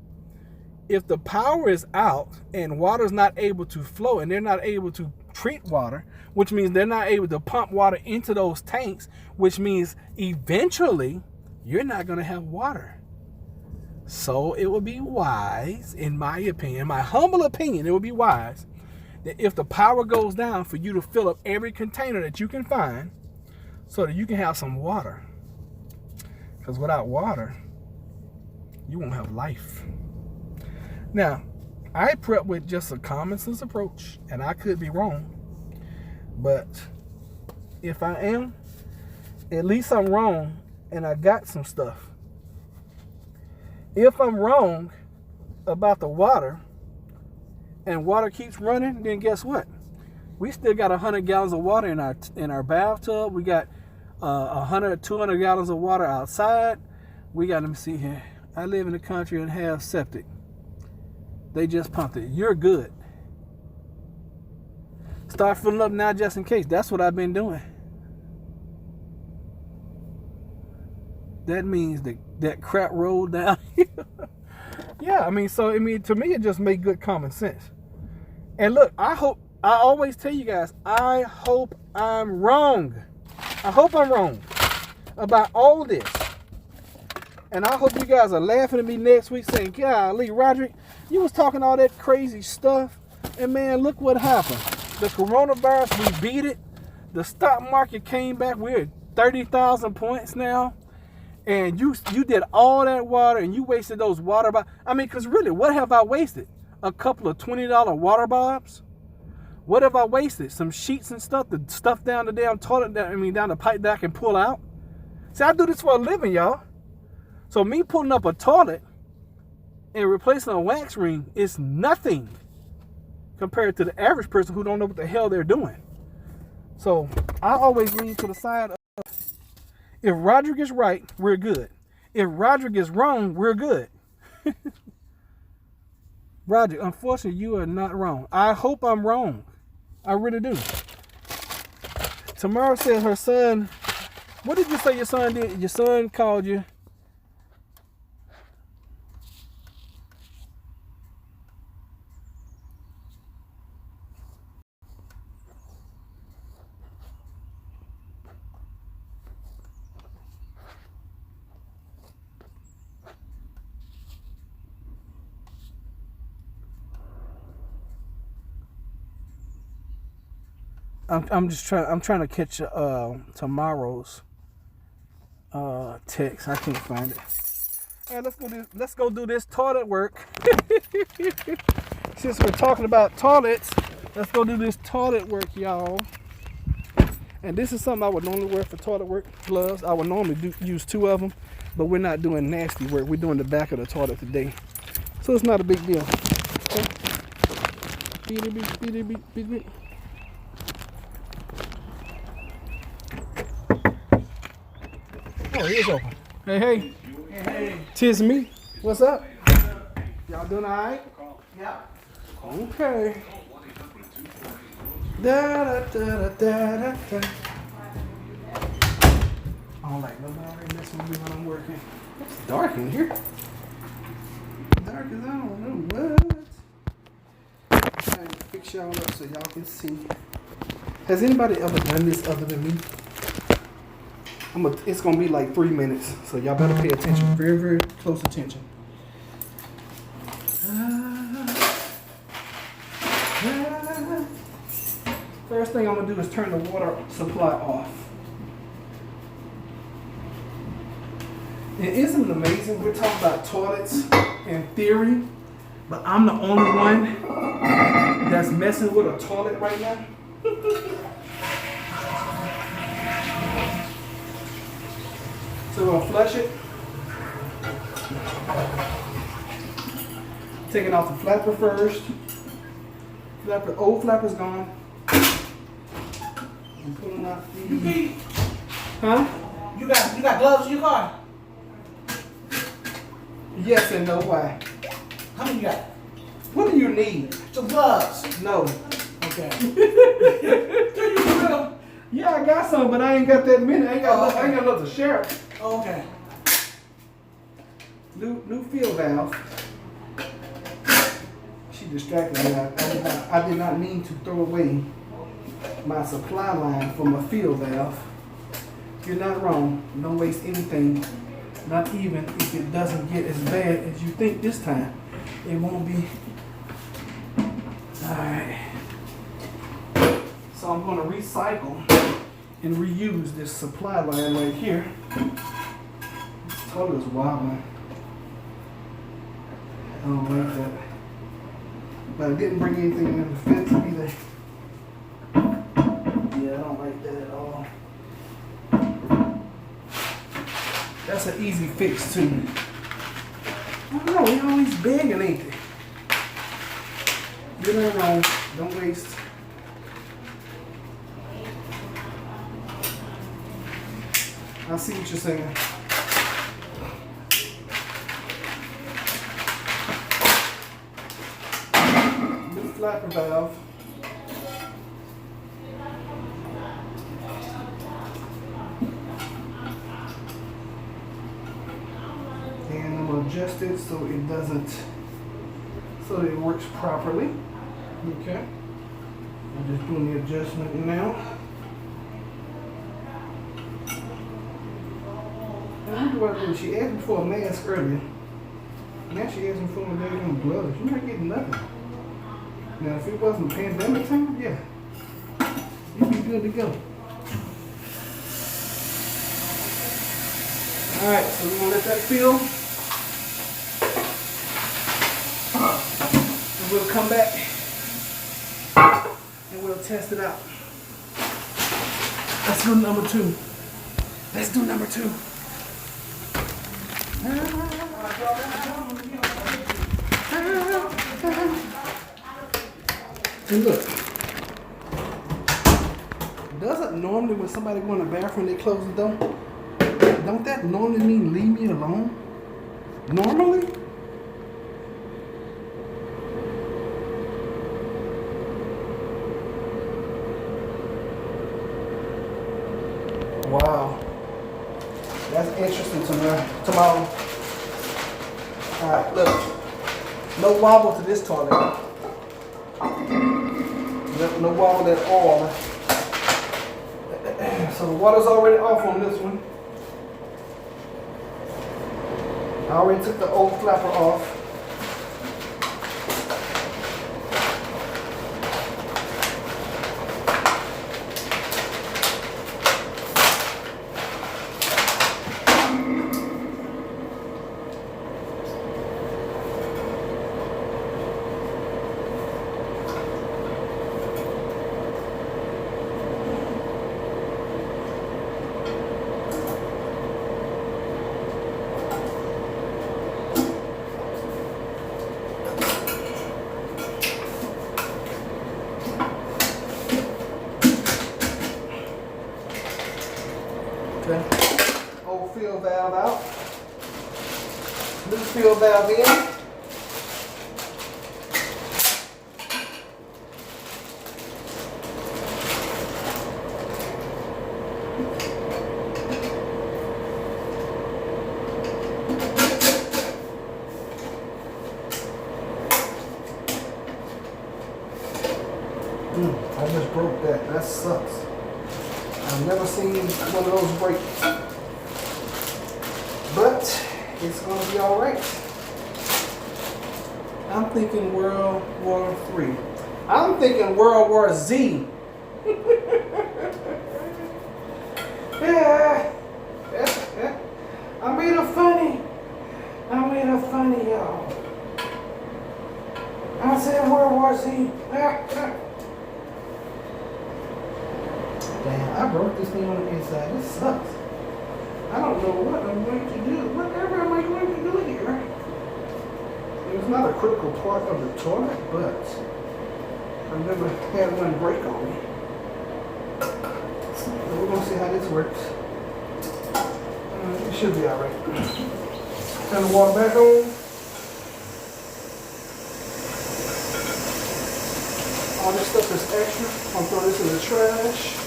If the power is out and water's not able to flow and they're not able to treat water, which means they're not able to pump water into those tanks, which means eventually you're not going to have water. So it would be wise, in my opinion, my humble opinion, it would be wise that if the power goes down for you to fill up every container that you can find so that you can have some water. Because without water, you won't have life. Now, I prep with just a common sense approach, and I could be wrong. But if I am, at least I'm wrong, and I got some stuff. If I'm wrong about the water, and water keeps running, then guess what? We still got 100 gallons of water in our bathtub. We got 100, 200 gallons of water outside. We got, let me see here. I live in the country and have septic. They just pumped it. You're good. Start filling up now just in case. That's what I've been doing. That means that crap rolled down. Yeah, to me, it just made good common sense. And look, I always tell you guys, I hope I'm wrong. I hope I'm wrong about all this. And I hope you guys are laughing at me next week saying, golly, Roderick, you was talking all that crazy stuff. And man, look what happened. The coronavirus, we beat it. The stock market came back. We're at 30,000 points now. And you did all that water and you wasted those water bobs. Because really, what have I wasted? A couple of $20 water bobs? What have I wasted? Some sheets and stuff, the stuff down the damn toilet, down the pipe that I can pull out. See, I do this for a living, y'all. So me pulling up a toilet and replacing a wax ring is nothing compared to the average person who don't know what the hell they're doing. So I always lean to the side of, if Roderick is right, we're good. If Roderick is wrong, we're good. Roderick, unfortunately, you are not wrong. I hope I'm wrong. I really do. Tamara said her son, what did you say your son did? Your son called you. I'm trying to catch tomorrow's text. I can't find it. All right, let's go do this toilet work. Since we're talking about toilets, let's go do this toilet work, y'all. And this is something I would normally wear for toilet work, gloves. I would normally use 2 of them, but we're not doing nasty work. We're doing the back of the toilet today, so it's not a big deal. Okay. Beep. Oh, it is open. Hey. Hey. Tis me. What's up? Y'all doing all right? Yeah. Okay. Da. I don't like nobody messing with me when I'm working. It's dark in here. Dark as I don't know what. Trying to fix y'all up so y'all can see. Has anybody ever done this other than me? It's gonna be like 3 minutes, so y'all better pay attention, very, very close attention. First thing I'm gonna do is turn the water supply off. And isn't it amazing? We're talking about toilets in theory, but I'm the only one that's messing with a toilet right now. So we're gonna flush it. Taking off the flapper first. Old flapper's gone. I'm pulling out the. Huh? You got gloves in your car? Yes and no. Why? How many you got? What do you need? Some gloves. No. Okay. Yeah, I got some, but I ain't got that many. I ain't got enough to share. Okay. New field valve. She distracted me. I did not mean to throw away my supply line from a field valve. You're not wrong. Don't waste anything. Not even if it doesn't get as bad as you think this time. It won't be. Alright. So I'm going to recycle and reuse this supply line right here. This toilet is wild, man. I don't like that. But I didn't bring anything in the fence either. Yeah, I don't like that at all. That's an easy fix too. I don't know, they always begging, ain't they? You're not wrong. Don't waste. I see what you're saying. New flapper valve. And I'm gonna adjust it so it doesn't, so that it works properly. Okay. I'm just doing the adjustment now. She asked me for a mask earlier. Now she asked me for my daggone gloves. You're not getting nothing. Now, if it wasn't pandemic time, yeah, you'd be good to go. All right, so we're gonna let that fill. And we'll come back and we'll test it out. Let's do number 2. Let's do number 2. And look, doesn't normally when somebody go in the bathroom they close the door, don't that normally mean leave me alone? Normally? Wow. That's interesting to me. Tomorrow. Alright, look. No wobble to this toilet. No wobble at all. So the water's already off on this one. I already took the old flapper off. Okay. Old field valve out. New field valve in. I just broke that. That sucks. I've never seen one of those break. But it's gonna be all right. I'm thinking World War III. I'm thinking World War Z. Yeah. I made her funny. I made her funny, y'all. I said World War Z. Damn, I broke this thing on the inside. This sucks. I don't know what I'm going to do. Whatever am I going to do here? It's not a critical part of the toilet, but I've never had one break on me. So we're going to see how this works. It should be alright. Turn the water back on. All this stuff is extra. I'm going to throw this in the trash.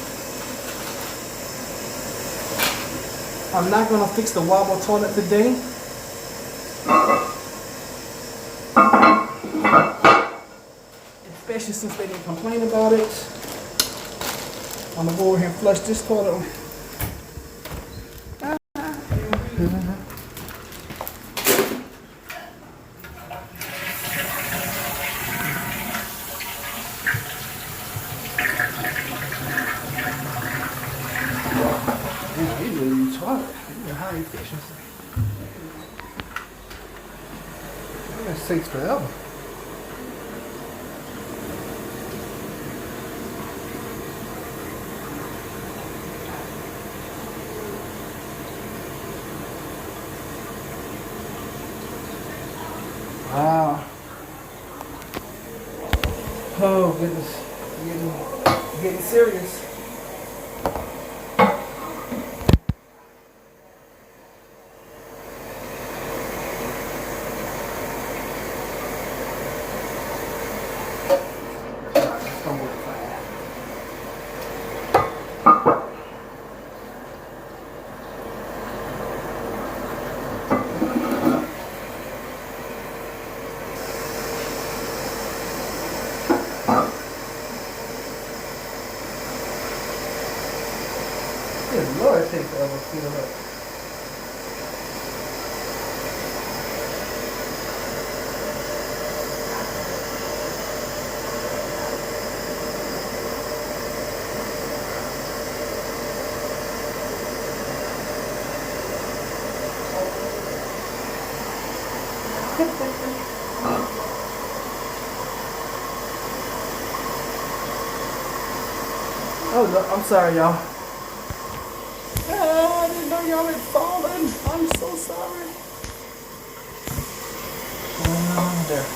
I'm not going to fix the wobble toilet today. Especially since they didn't complain about it. I'm going to go over here and flush this toilet. High efficiency. That takes forever. Wow. Oh goodness. Getting serious. Good Lord, it takes forever to fill up. Oh, no, I'm sorry, y'all. I didn't know y'all had fallen. I'm so sorry. There.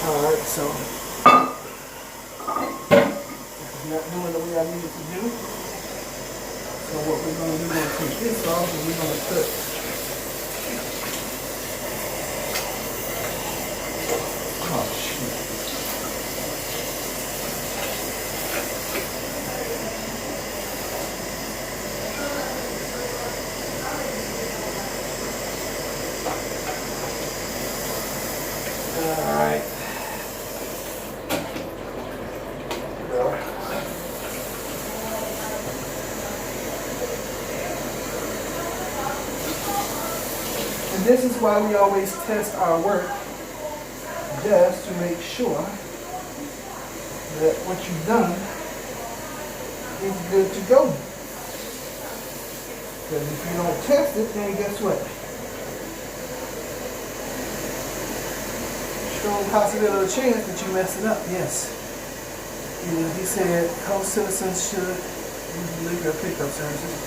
Alright, so this is not doing the way I need it to do. So what we're going to do, we're going to take this off and we're going to cut. Oh, shit. All right. And this is why we always test our work. Just to make sure that what you've done is good to go. Because if you don't test it, then guess what? Strong possibility or chance that you mess it up, yes. He said host citizens should use liquor pickup services,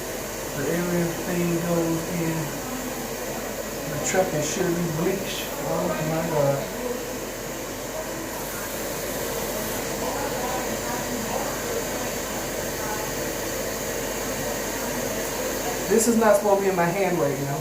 but everything goes in the truck and should be bleached. Oh my God. This is not supposed to be in my hand right now.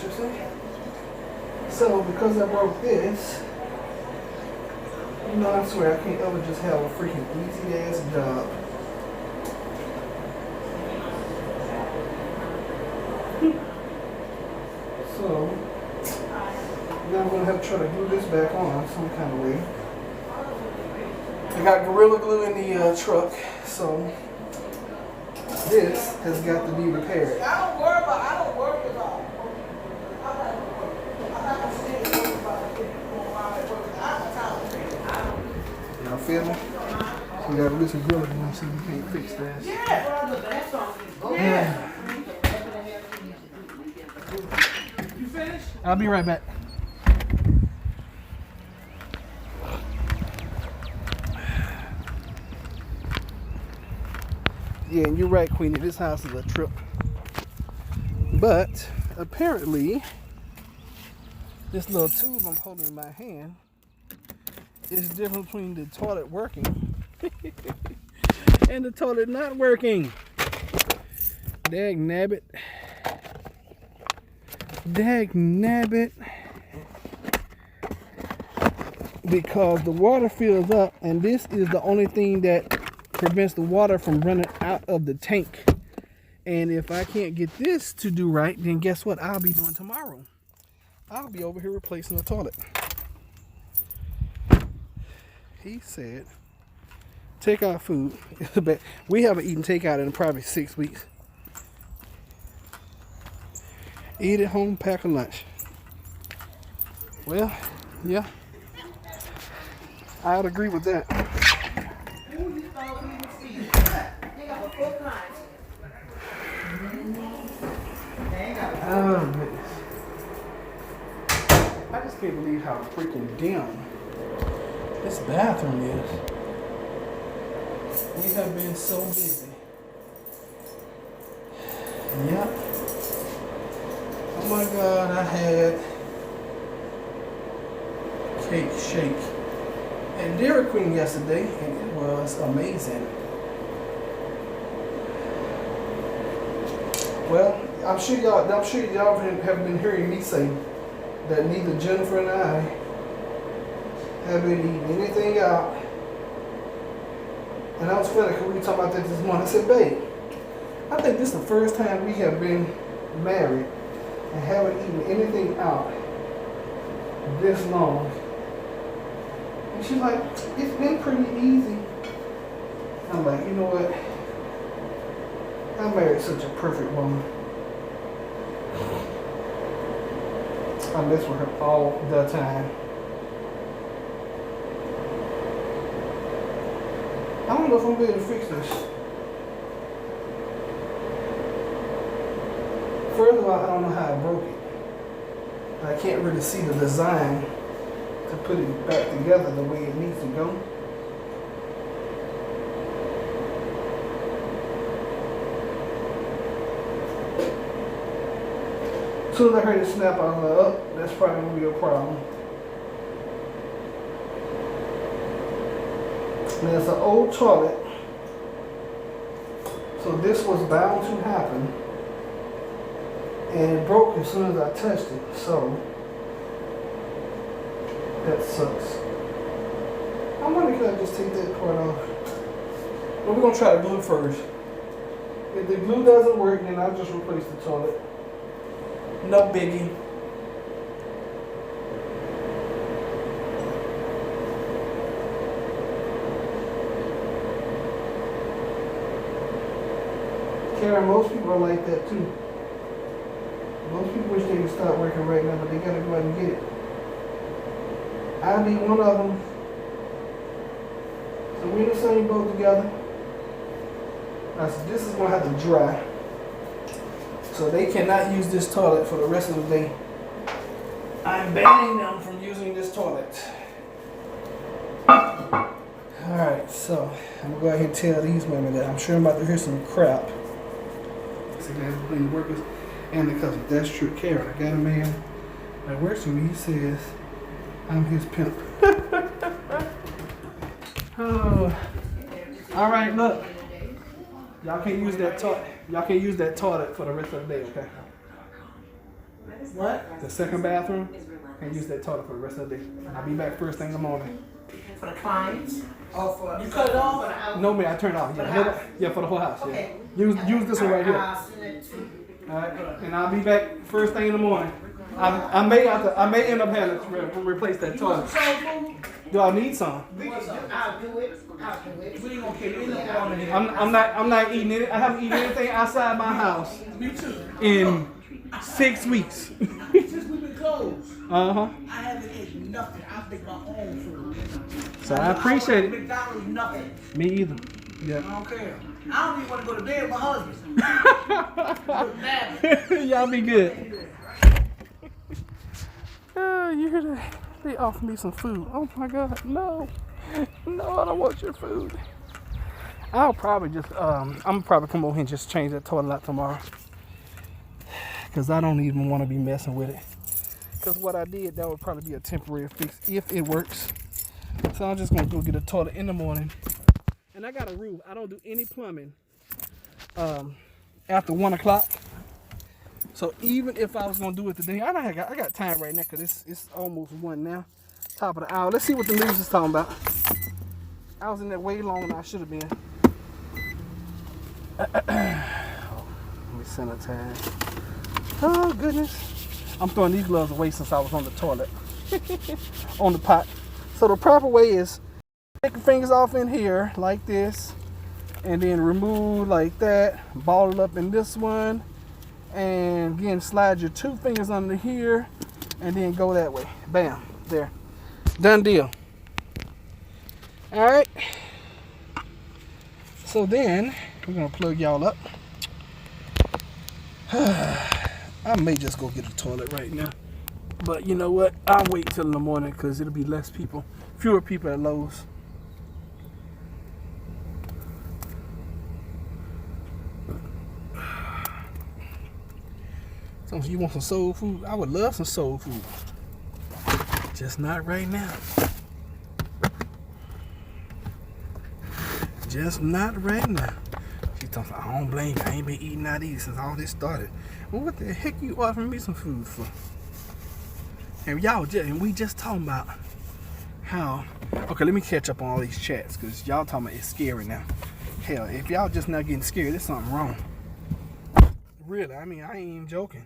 you see? So because I broke this, you know, I swear I can't ever just have a freaking easy ass job. So now I'm gonna have to try to glue this back on some kind of way. I got Gorilla Glue in the truck, so this has got to be repaired. I don't worry about. Y'all feel me? So we gotta listen Gorilla Glue, see if we can't fix this. Yeah. You finished? I'll be right back. Yeah, and you're right, Queenie. This house is a trip. But apparently, this little tube I'm holding in my hand is different between the toilet working and the toilet not working. Dag nabbit. Dag nabbit. Because the water fills up, and this is the only thing that prevents the water from running out of the tank. And if I can't get this to do right, then guess what I'll be doing tomorrow? I'll be over here replacing the toilet. He said, take out food. We haven't eaten takeout in probably 6 weeks. Eat at home, pack a lunch. Well, yeah, I'd agree with that. Oh, goodness. I just can't believe how freaking dim this bathroom is. We have been so busy. Yep. Oh my God, I had cake shake at Dairy Queen yesterday, and it was amazing. Well, I'm sure y'all have been hearing me say that neither Jennifer and I have been eating anything out. And I was funny because we were talking about that this morning. I said, babe, I think this is the first time we have been married and haven't eaten anything out this long. And she's like, it's been pretty easy. I'm like, you know what? I married such a perfect woman. I mess with her all the time. I don't know if I'm going to be able to fix this. First of all, I don't know how I broke it. I can't really see the design to put it back together the way it needs to go. As soon as I heard it snap, I was like, oh, that's probably going to be a problem. Now, it's an old toilet, so this was bound to happen, and it broke as soon as I touched it, so that sucks. I wonder if I just take that part off. But we're going to try the glue first. If the glue doesn't work, then I'll just replace the toilet. No biggie. Karen, most people are like that too. Most people wish they could stop working right now, but they gotta go out and get it. I'll be one of them. So we're in the same boat together. Now, so this is gonna have to dry. So they cannot use this toilet for the rest of the day. I'm banning them from using this toilet. Alright, so I'm gonna go ahead and tell these women that I'm sure I'm about to hear some crap. So guys, clean workers. And because if that's true, Karen, I got a man that works for me, he says I'm his pimp. Oh. Alright, look. Y'all can't use that toilet. Y'all can't use that toilet for the rest of the day, okay? What? The second bathroom. Can't use that toilet for the rest of the day. I'll be back first thing in the morning. For the clients? Oh, for you cut it off? No, man, I turned it off. Yeah, for the whole house. Yeah. Use this one right here. I'll send it to you. All right, and I'll be back first thing in the morning. I may end up having to replace that toilet. Do I need some? I'll do it. We ain't gonna carry any water in here. I'm not eating it. I haven't eaten anything outside my house Me too. in 6 weeks. Since we've been closed, Uh-huh. I haven't eaten nothing. I make my own food. So I appreciate it. McDonald's, nothing. Me either. I Yeah. don't care. I don't even want to go to bed with my husband. Y'all be good. You hear that? They offered me some food. Oh my God, no. No, I don't want your food. I'll probably just, I'm probably come over here and just change that toilet out tomorrow. Because I don't even want to be messing with it. Because what I did, that would probably be a temporary fix if it works. So I'm just going to go get a toilet in the morning. And I got a rule. I don't do any plumbing after 1 o'clock. So even if I was going to do it today, I got time right now because it's almost 1 now. Top of the hour. Let's see what the news is talking about. I was in there way longer than I should have been. Let me sanitize. Oh, goodness. I'm throwing these gloves away since I was on the toilet. On the pot. So the proper way is take your fingers off in here like this. And then remove like that. Ball it up in this one. And again, slide your 2 fingers under here. And then go that way. Bam. There. Done deal. Alright. So then, we're going to plug y'all up. I may just go get a toilet right now. But you know what? I'll wait till in the morning because it'll be less people. Fewer people at Lowe's. So you want some soul food? I would love some soul food. Just not right now. Just not right now. She talking about, I don't blame you. I ain't been eating out these since all this started. Well, what the heck you offering me some food for? And we just talking about how, okay, let me catch up on all these chats because y'all talking about it's scary now. Hell, if y'all just not getting scared, there's something wrong. Really, I mean, I ain't even joking.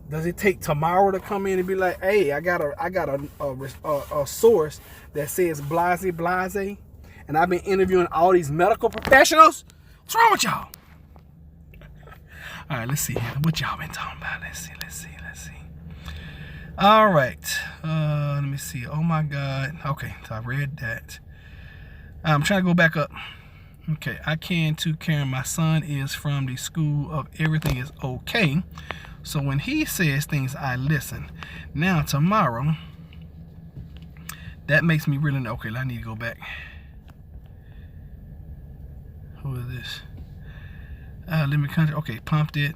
Does it take tomorrow to come in and be like, hey, I got a source that says blase, and I've been interviewing all these medical professionals? What's wrong with y'all? All right, let's see here. What y'all been talking about? Let's see. All right. Let me see. Oh, my God. Okay, so I read that. I'm trying to go back up. Okay, I can too, Karen. My son is from the school of everything is okay. So when he says things, I listen. Now, tomorrow, that makes me really know. Okay, I need to go back. Who is this? Let me country. Okay, pumped it.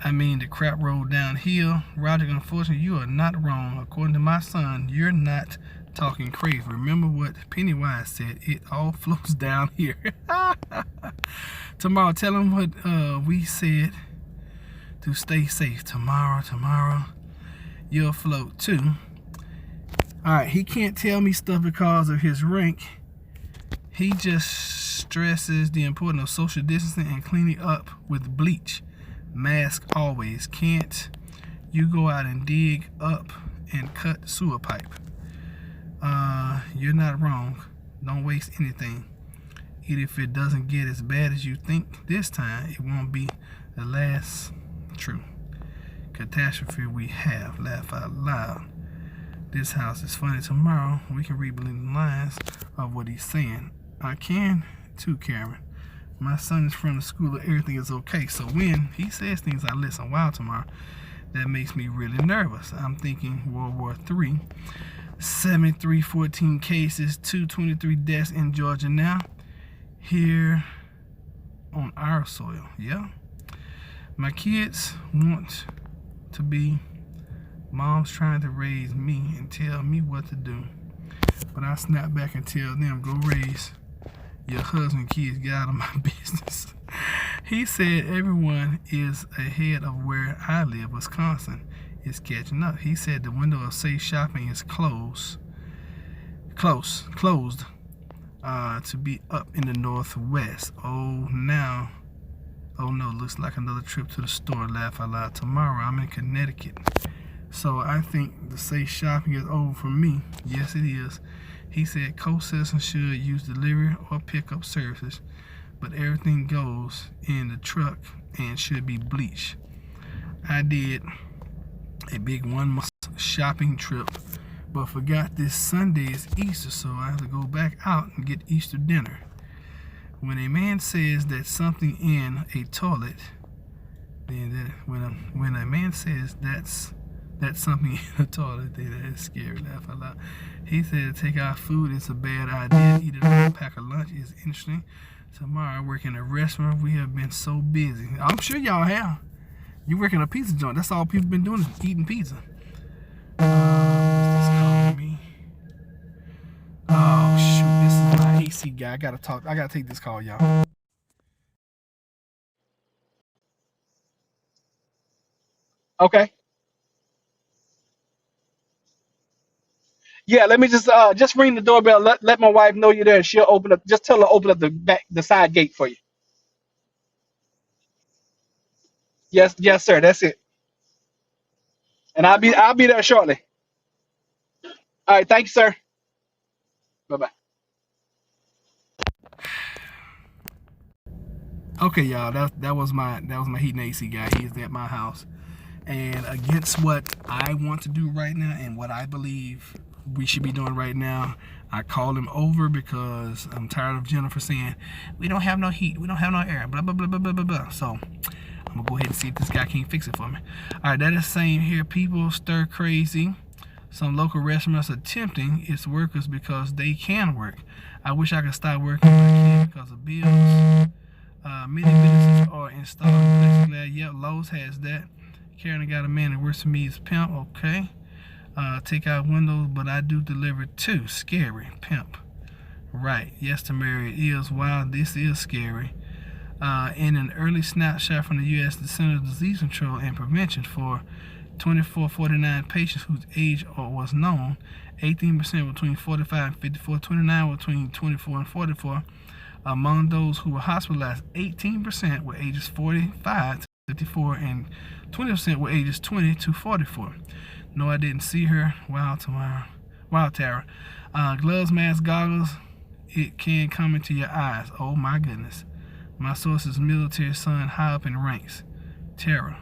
I mean, the crap rolled downhill. Roger, unfortunately, you are not wrong. According to my son, you're not talking crazy. Remember what Pennywise said. It all flows down here. Tomorrow, tell him what we said to stay safe. Tomorrow, you'll float too. All right, he can't tell me stuff because of his rank. He just stresses the importance of social distancing and cleaning up with bleach. Mask always. Can't you go out and dig up and cut sewer pipe? You're not wrong. Don't waste anything. Even if it doesn't get as bad as you think this time, it won't be the last true catastrophe we have. Laugh out loud. This house is funny. Tomorrow we can read between the lines of what he's saying. I can too, Karen. My son is from the school of everything is okay. So when he says things, I listen. Wow, tomorrow. That makes me really nervous. I'm thinking World War III. 7314 cases, 223 deaths in Georgia now. Here on our soil. Yeah. My kids want to be moms trying to raise me and tell me what to do. But I snap back and tell them, go raise your husband, kids, get out of my business. He said everyone is ahead of where I live. Wisconsin is catching up. He said the window of safe shopping is closed to be up in the Northwest. Oh no, looks like another trip to the store. Laugh out loud. Tomorrow I'm in Connecticut. So I think the safe shopping is over for me. Yes, it is. He said co-citizens should use delivery or pickup services, but everything goes in the truck and should be bleached. I did a big 1 month shopping trip, but forgot this Sunday is Easter, so I have to go back out and get Easter dinner. When a man says that something in a toilet, then when a man says that's something in the toilet, then that is scary. Laugh out loud. He said take out food is a bad idea. Eat a whole pack of lunch is interesting. Tomorrow I work in a restaurant. We have been so busy. I'm sure y'all have. You work in a pizza joint. That's all people been doing is eating pizza. What's this calling me? Oh shoot, this is my AC guy. I gotta take this call, y'all. Okay. Yeah, let me just ring the doorbell. Let my wife know you're there, and she'll open up. Just tell her to open up the side gate for you. Yes, sir. That's it. And I'll be there shortly. All right, thank you, sir. Bye bye. Okay, y'all. That was my heat and AC guy. He is at my house, and against what I want to do right now and what I believe we should be doing right now, I called him over because I'm tired of Jennifer saying we don't have no heat, we don't have no air, blah blah blah blah blah blah blah. So I'm gonna go ahead and see if this guy can't fix it for me. All right, that is saying here, people stir crazy. Some local restaurants attempting its workers because they can work. I wish I could stop working, but I can't because of bills. Many businesses are installing plexiglass. Yep, Lowe's has that. Karen got a man that works for me as pimp. Okay. Take out windows, but I do deliver too. Scary. Pimp. Right. Yes, to Mary, it is. Wow, this is scary. In an early snapshot from the U.S. Center of Disease Control and Prevention for 2449 patients whose age was known, 18% between 45 and 54, 29 between 24 and 44. Among those who were hospitalized, 18% were ages 45 to 54, and 20% were ages 20 to 44. No, I didn't see her. Wow, Tara. Gloves, mask, goggles. It can come into your eyes. Oh my goodness. My source is military son, high up in ranks. Tara.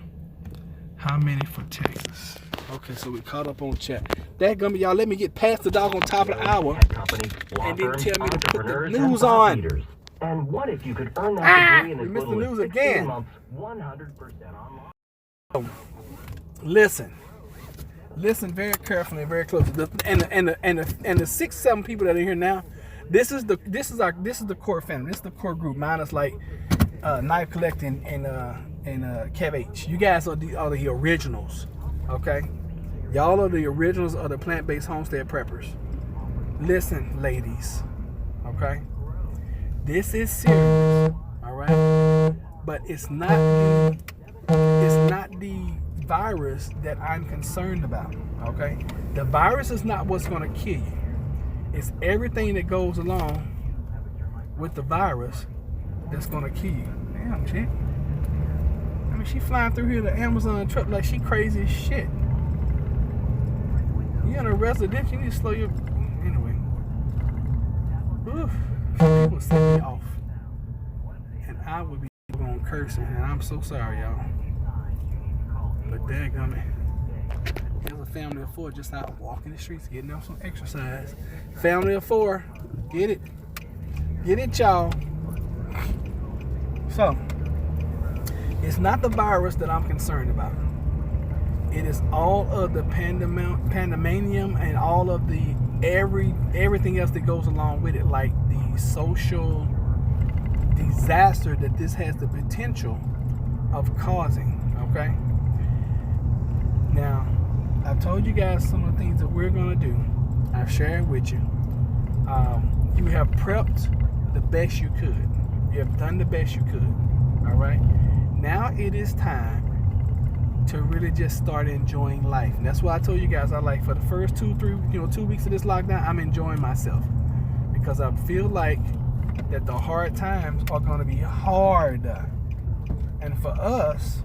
How many for Texas? Okay, so we caught up on chat. That gonna be y'all. Let me get past the dog on top of the hour, and then tell me to put the news on. And what if you could earn that degree in as missed the little news as 16 again. months, 100% online? Listen very carefully and very closely. And the 6-7 people that are here now, this is the core family. This is the core group. Minus like Knife Collecting and Kev H. You guys are the originals. Okay, y'all are the originals of the plant-based homestead preppers. Listen, ladies. Okay, this is serious. All right, but it's not the virus that I'm concerned about. Okay, the virus is not what's going to kill you. It's everything that goes along with the virus that's going to kill you. Damn, chick. I mean, she flying through here the Amazon truck like she crazy as shit. You in a residential, you need to slow your... Anyway. Oof. People set me off. And I would be going cursing, and I'm so sorry, y'all. But dadgummit. Here's a family of 4 just out walking the streets, getting them some exercise. Family of 4. Get it. Get it, y'all. So, it's not the virus that I'm concerned about. It is all of the pandemonium and all of the everything else that goes along with it, like the social disaster that this has the potential of causing. Okay. Now, I've told you guys some of the things that we're gonna do. I've shared with you. You have prepped the best you could. You have done the best you could. All right. Now it is time to really just start enjoying life. And that's why I told you guys, I like for the first 2 weeks of this lockdown, I'm enjoying myself, because I feel like that the hard times are going to be hard. And for us,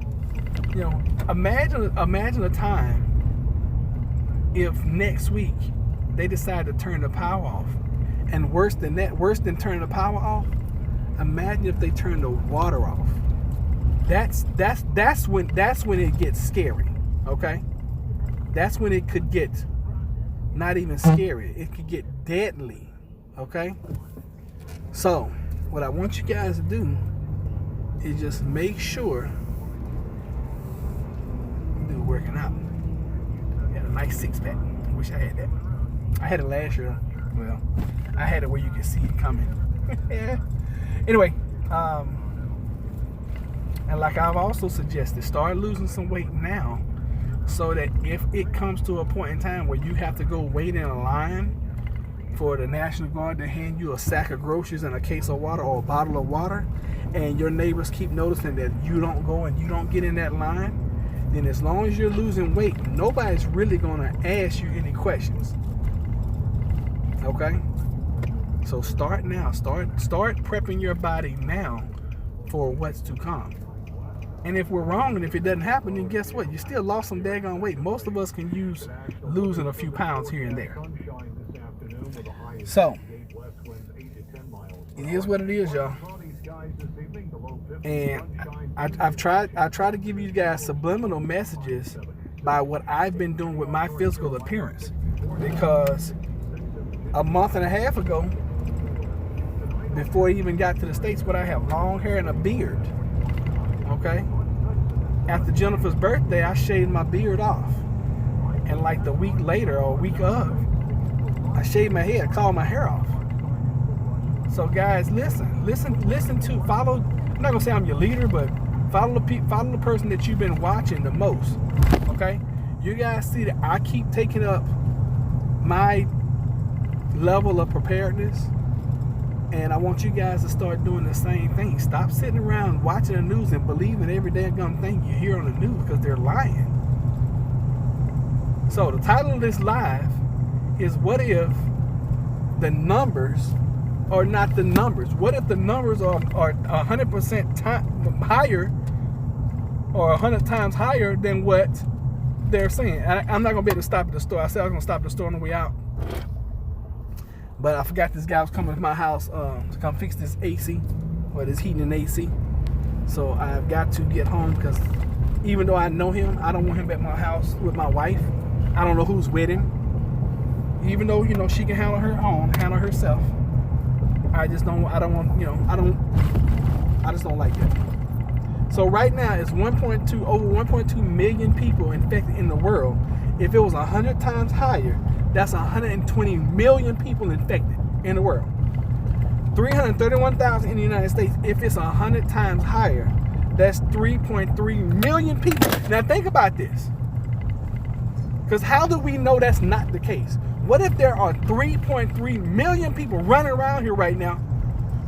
imagine a time if next week they decide to turn the power off. And worse than turning the power off, imagine if they turn the water off. That's when it gets scary, okay? That's when it could get not even scary. It could get deadly, okay? So, what I want you guys to do is just make sure you're working out. Got a nice six-pack. I wish I had that. I had it last year. Well, I had it where you could see it coming. Anyway, and like I've also suggested, start losing some weight now, so that if it comes to a point in time where you have to go wait in a line for the National Guard to hand you a sack of groceries and a case of water or a bottle of water, and your neighbors keep noticing that you don't go and you don't get in that line, then as long as you're losing weight, nobody's really going to ask you any questions. Okay? So start now. Start prepping your body now for what's to come. And if we're wrong and if it doesn't happen, then guess what? You still lost some daggone weight. Most of us can use losing a few pounds here and there. So, it is what it is, y'all. And I try to give you guys subliminal messages by what I've been doing with my physical appearance. Because a month and a half ago, before I even got to the States, I have long hair and a beard. Okay? After Jennifer's birthday, I shaved my beard off. And like the week later or week of, I shaved my head, called my hair off. So guys, listen to, follow, I'm not gonna say I'm your leader, but follow the person that you've been watching the most. Okay? You guys see that I keep taking up my level of preparedness, and I want you guys to start doing the same thing. Stop sitting around watching the news and believing every damn thing you hear on the news, because they're lying. So the title of this live is, what if the numbers are not the numbers? What if the numbers are 100% higher or 100 times higher than what they're saying? I'm not going to be able to stop at the store. I said I was going to stop at the store on the way out, but I forgot this guy was coming to my house to come fix this AC, or this heating and AC. So I've got to get home, because even though I know him, I don't want him at my house with my wife. I don't know who's with him. Even though, she can handle her own, handle herself. I just don't like it. So right now it's over 1.2 million people infected in the world. If it was 100 times higher, that's 120 million people infected in the world. 331,000 in the United States. If it's 100 times higher, that's 3.3 million people. Now think about this. Because how do we know that's not the case? What if there are 3.3 million people running around here right now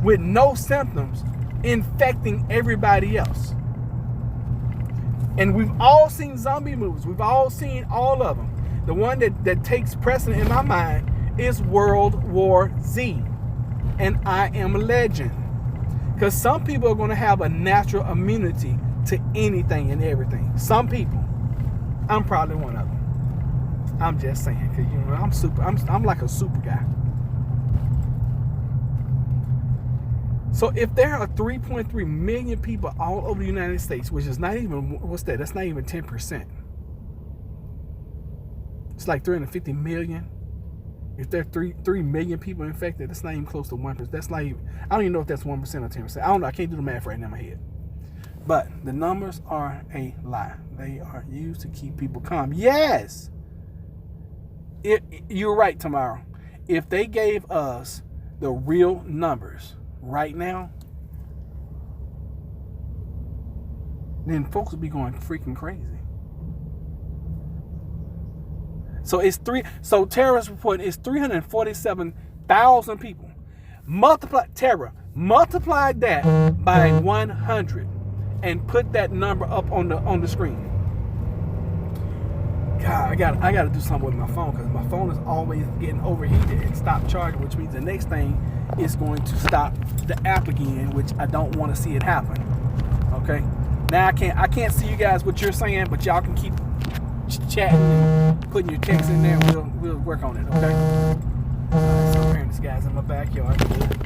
with no symptoms, infecting everybody else? And we've all seen zombie movies. We've all seen all of them. The one that takes precedent in my mind is World War Z and I Am Legend. Because some people are going to have a natural immunity to anything and everything. Some people. I'm probably one of them. I'm just saying, because I'm like a super guy. So if there are 3.3 million people all over the United States, which is not even, that's not even 10%. It's like 350 million. If there are 3 million people infected, that's not even close to 1%. That's not even, I don't even know if that's 1% or 10%. I don't know. I can't do the math right now in my head. But the numbers are a lie. They are used to keep people calm. Yes. You're right, Tomorrow. If they gave us the real numbers right now, then folks would be going freaking crazy. So terrorist report is 347,000 people. Multiply that by 100. and put that number up on the screen. God, I got to do something with my phone because my phone is always getting overheated and stop charging, which means the next thing is going to stop the app again, which I don't want to see it happen. Okay, now I can't see you guys what you're saying, but y'all can keep chatting and putting your text in there. We'll work on it. Okay. So apparently this guy's in my backyard.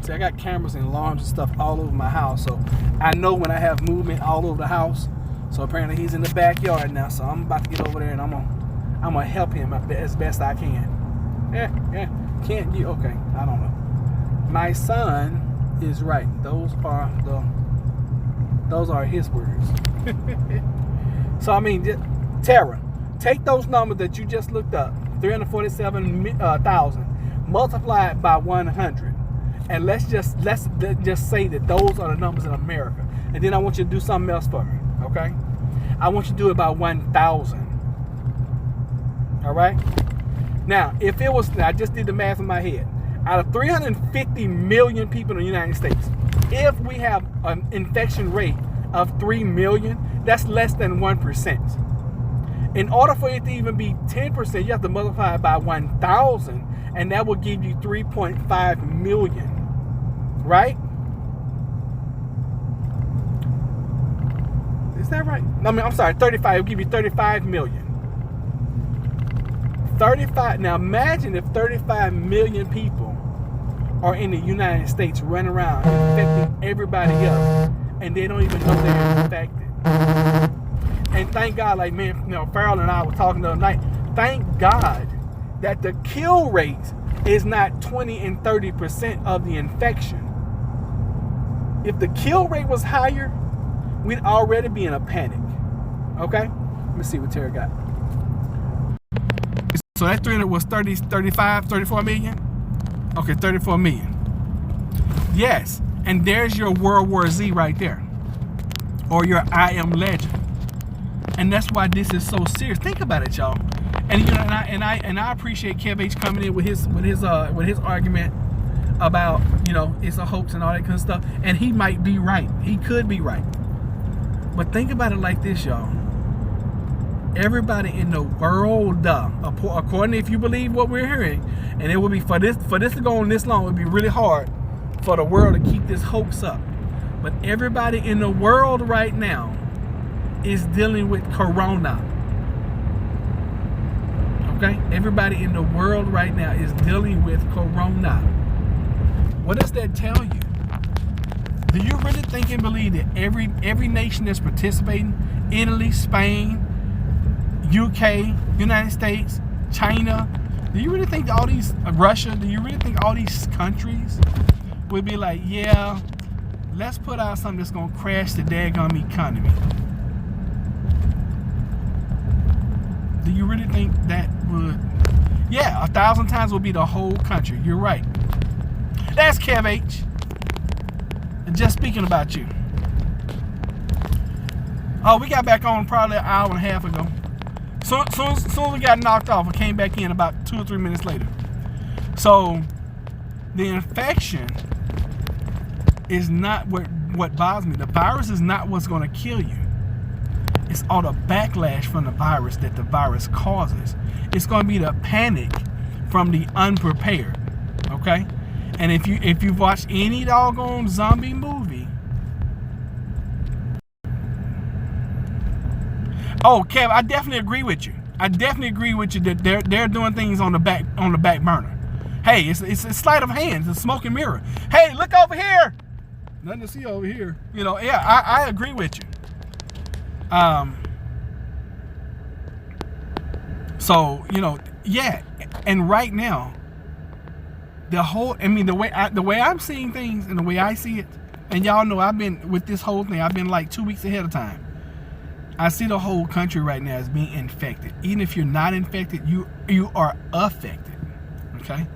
See, I got cameras and alarms and stuff all over my house, so I know when I have movement all over the house. So apparently he's in the backyard now, so I'm about to get over there and I'm gonna help him as best I can. Yeah. Can't you? Okay, I don't know. My son is right. Those are his words. So I mean, Tara, take those numbers that you just looked up, 347,000, multiply it by 100, and let's just say that those are the numbers in America. And then I want you to do something else for me, okay? I want you to do it by 1,000. All right. Now, if it was, I just did the math in my head. Out of 350 million people in the United States, if we have an infection rate of 3 million, that's less than 1%. In order for it to even be 10%, you have to multiply it by 1,000, and that will give you 3.5 million. Right? Is that right? I mean, I'm sorry, 35. It'll give you 35 million. 35. Now imagine if 35 million people are in the United States running around infecting everybody else, and they don't even know they're infected. And thank God, like Farrell and I were talking the other night. Thank God that the kill rate is not 20 and 30% of the infection. If the kill rate was higher, we'd already be in a panic. Okay? Let me see what Tara got. So that 300 was 34 million? Okay, 34 million. Yes, and there's your World War Z right there. Or your I Am Legend. And that's why this is so serious. Think about it, y'all. And you know, and I appreciate Kev H coming in with his argument about, you know, it's a hoax and all that kind of stuff. And he might be right. He could be right. But think about it like this, y'all. Everybody in the world, according to if you believe what we're hearing, and it will be for this to go on this long, it would be really hard for the world to keep this hoax up. But everybody in the world right now is dealing with corona. Okay? Everybody in the world right now is dealing with corona. What does that tell you? Do you really think and believe that every nation that's participating, Italy, Spain, UK, United States, China, do you really think all these, Russia, do you really think all these countries would be like, yeah, let's put out something that's going to crash the daggum economy? Do you really think that would? Yeah, 1,000 times would be the whole country. You're right. That's Kev H. And just speaking about you. Oh, we got back on probably an hour and a half ago. Soon as we got knocked off, I came back in about 2 or 3 minutes later. So the infection is not what bothers me. The virus is not what's going to kill you. It's all the backlash from the virus that the virus causes. It's going to be the panic from the unprepared. Okay? And if you've watched any doggone zombie movie. Oh, Kev, I definitely agree with you. I definitely agree with you that they're doing things on the back burner. Hey, it's a sleight of hand. It's a smoke and mirror. Hey, look over here. Nothing to see over here. You know, yeah, I agree with you. So, you know, yeah, and right now, the way I'm seeing things and the way I see it, and y'all know I've been with this whole thing, I've been like 2 weeks ahead of time. I see the whole country right now as being infected. Even if you're not infected, you are affected. Okay?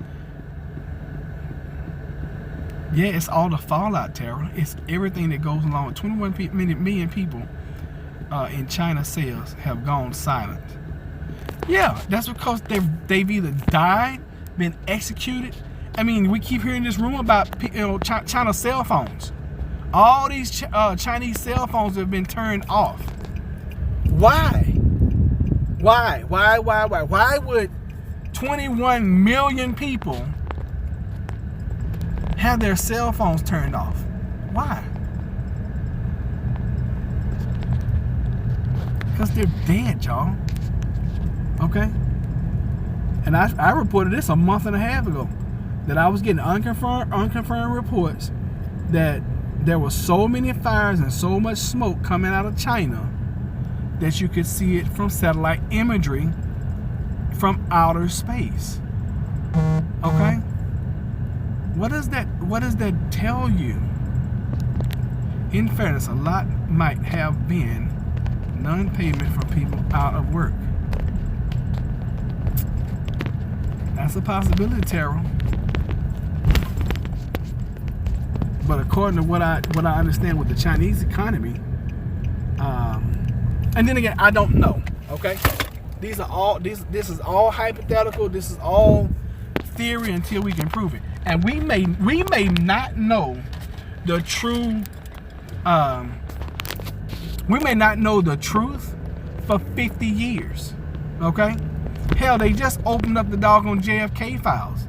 Yeah, it's all the fallout, Tara. It's everything that goes along with 21 million people in China sales have gone silent. Yeah, that's because they've either died, been executed. I mean, we keep hearing this rumor about China cell phones All these Chinese cell phones have been turned off. Why? Why would 21 million people have their cell phones turned off? Why? Because they're dead, y'all. Okay? And I reported this a month and a half ago, that I was getting unconfirmed reports that there were so many fires and so much smoke coming out of China that you could see it from satellite imagery from outer space. Okay? What does that tell you? In fairness, a lot might have been non-payment for people out of work. That's a possibility, Terrell. But according to what I understand with the Chinese economy, and then again, I don't know. Okay, this is all hypothetical. This is all theory until we can prove it. And we may not know the true. We may not know the truth for 50 years. Okay, hell, they just opened up the doggone JFK files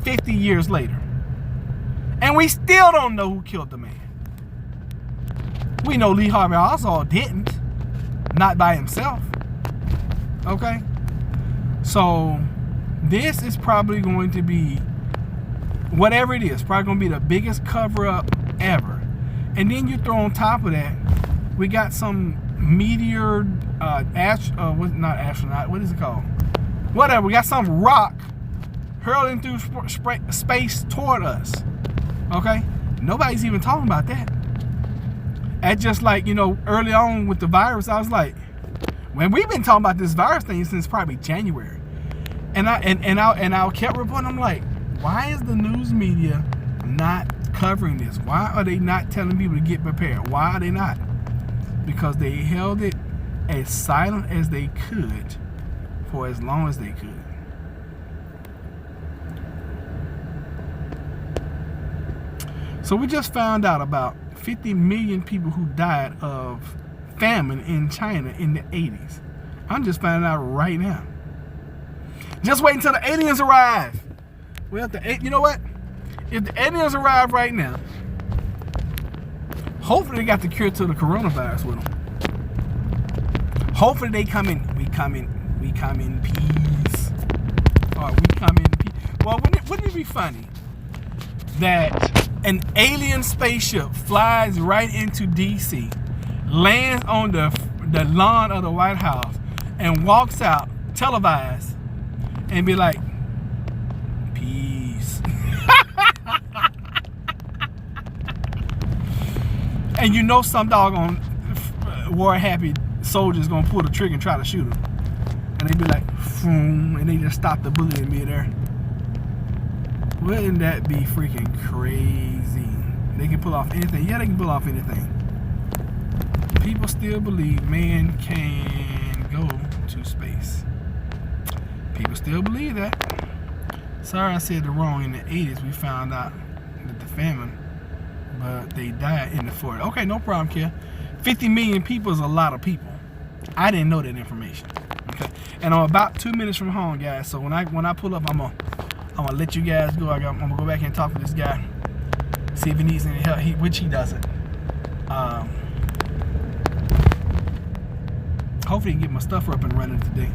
50 years later. And we still don't know who killed the man. We know Lee Harvey Oswald didn't. Not by himself. Okay? So, this is probably going to be, whatever it is, probably going to be the biggest cover-up ever. And then you throw on top of that, we got some meteor, not astronaut, what is it called? Whatever, we got some rock hurling through space toward us. Okay? Nobody's even talking about that. And just like, early on with the virus, I was like, when we've been talking about this virus thing since probably January. And I kept reporting, I'm like, why is the news media not covering this? Why are they not telling people to get prepared? Why are they not? Because they held it as silent as they could for as long as they could. So we just found out about 50 million people who died of famine in China in the 80s. I'm just finding out right now. Just wait until the aliens arrive. Well, you know what? If the aliens arrive right now, hopefully they got the cure to the coronavirus with them. Hopefully they come in. We come in peace. Or we come in peace. Well, wouldn't it be funny that an alien spaceship flies right into DC, lands on the lawn of the White House, and walks out televised and be like, peace. And some doggone war-happy soldiers gonna pull the trigger and try to shoot him. And they be like, boom, and they just stop the bullet in midair. Wouldn't that be freaking crazy? They can pull off anything. Yeah, they can pull off anything. People still believe man can go to space. People still believe that. Sorry I said it wrong. In the 80s, we found out that the famine, but they died in the 40s. Okay, no problem, kid. 50 million people is a lot of people. I didn't know that information. Okay, and I'm about 2 minutes from home, guys. So when I pull up, I'm gonna let you guys go. I'm gonna go back and talk to this guy, see if he needs any help, which he doesn't. Hopefully, he can get my stuff up and running today,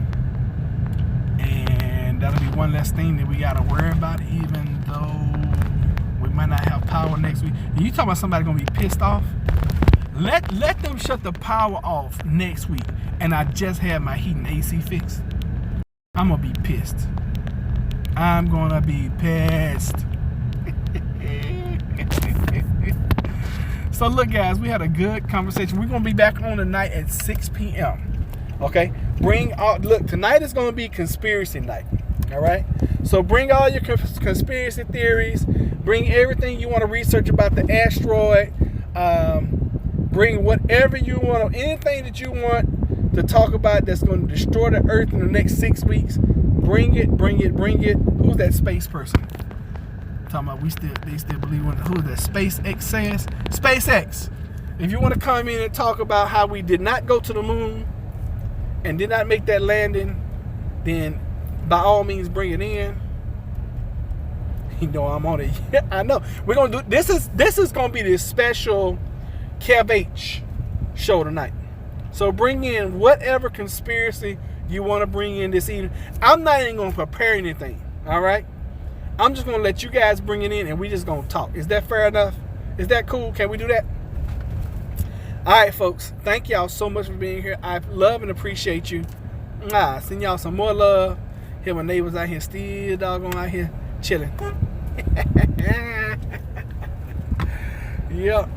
and that'll be one less thing that we gotta worry about. Even though we might not have power next week. And you talking about somebody gonna be pissed off? Let them shut the power off next week, and I just had my heat and AC fixed. I'm gonna be pissed. I'm gonna be pissed. So look, guys, we had a good conversation. We're gonna be back on tonight at 6 p.m. Okay, look, tonight is gonna be conspiracy night. All right, so bring all your conspiracy theories. Bring everything you want to research about the asteroid. Bring whatever you want, anything that you want to talk about that's going to destroy the Earth in the next 6 weeks. Bring it. Who's that space person? Talking about they still believe in who that SpaceX says. SpaceX, if you want to come in and talk about how we did not go to the moon and did not make that landing, then by all means bring it in. You know I'm on it. Yeah, I know. We're gonna do this is gonna be this special Kev H show tonight. So bring in whatever conspiracy you want to bring in this evening. I'm not even gonna prepare anything. All right. I'm just gonna let you guys bring it in and we just gonna talk. Is that fair enough? Is that cool? Can we do that? All right, folks. Thank y'all so much for being here. I love and appreciate you. Send y'all some more love. Hear my neighbors out here still doggone out here chilling. Yep.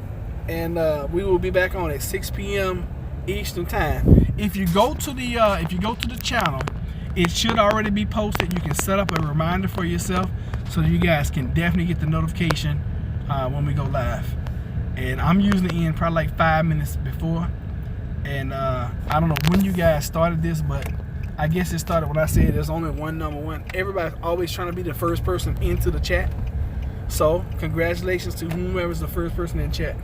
And we will be back on at 6 p.m. Eastern time. If you go to the channel, it should already be posted. You can set up a reminder for yourself so you guys can definitely get the notification when we go live. And I'm usually in probably like 5 minutes before. And I don't know when you guys started this, but I guess it started when I said there's only one number one. Everybody's always trying to be the first person into the chat. So congratulations to whomever's the first person in chat.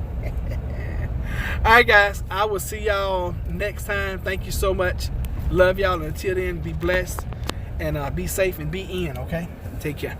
All right, guys. I will see y'all next time. Thank you so much. Love y'all. Until then, be blessed and be safe and be in. Okay. Take care.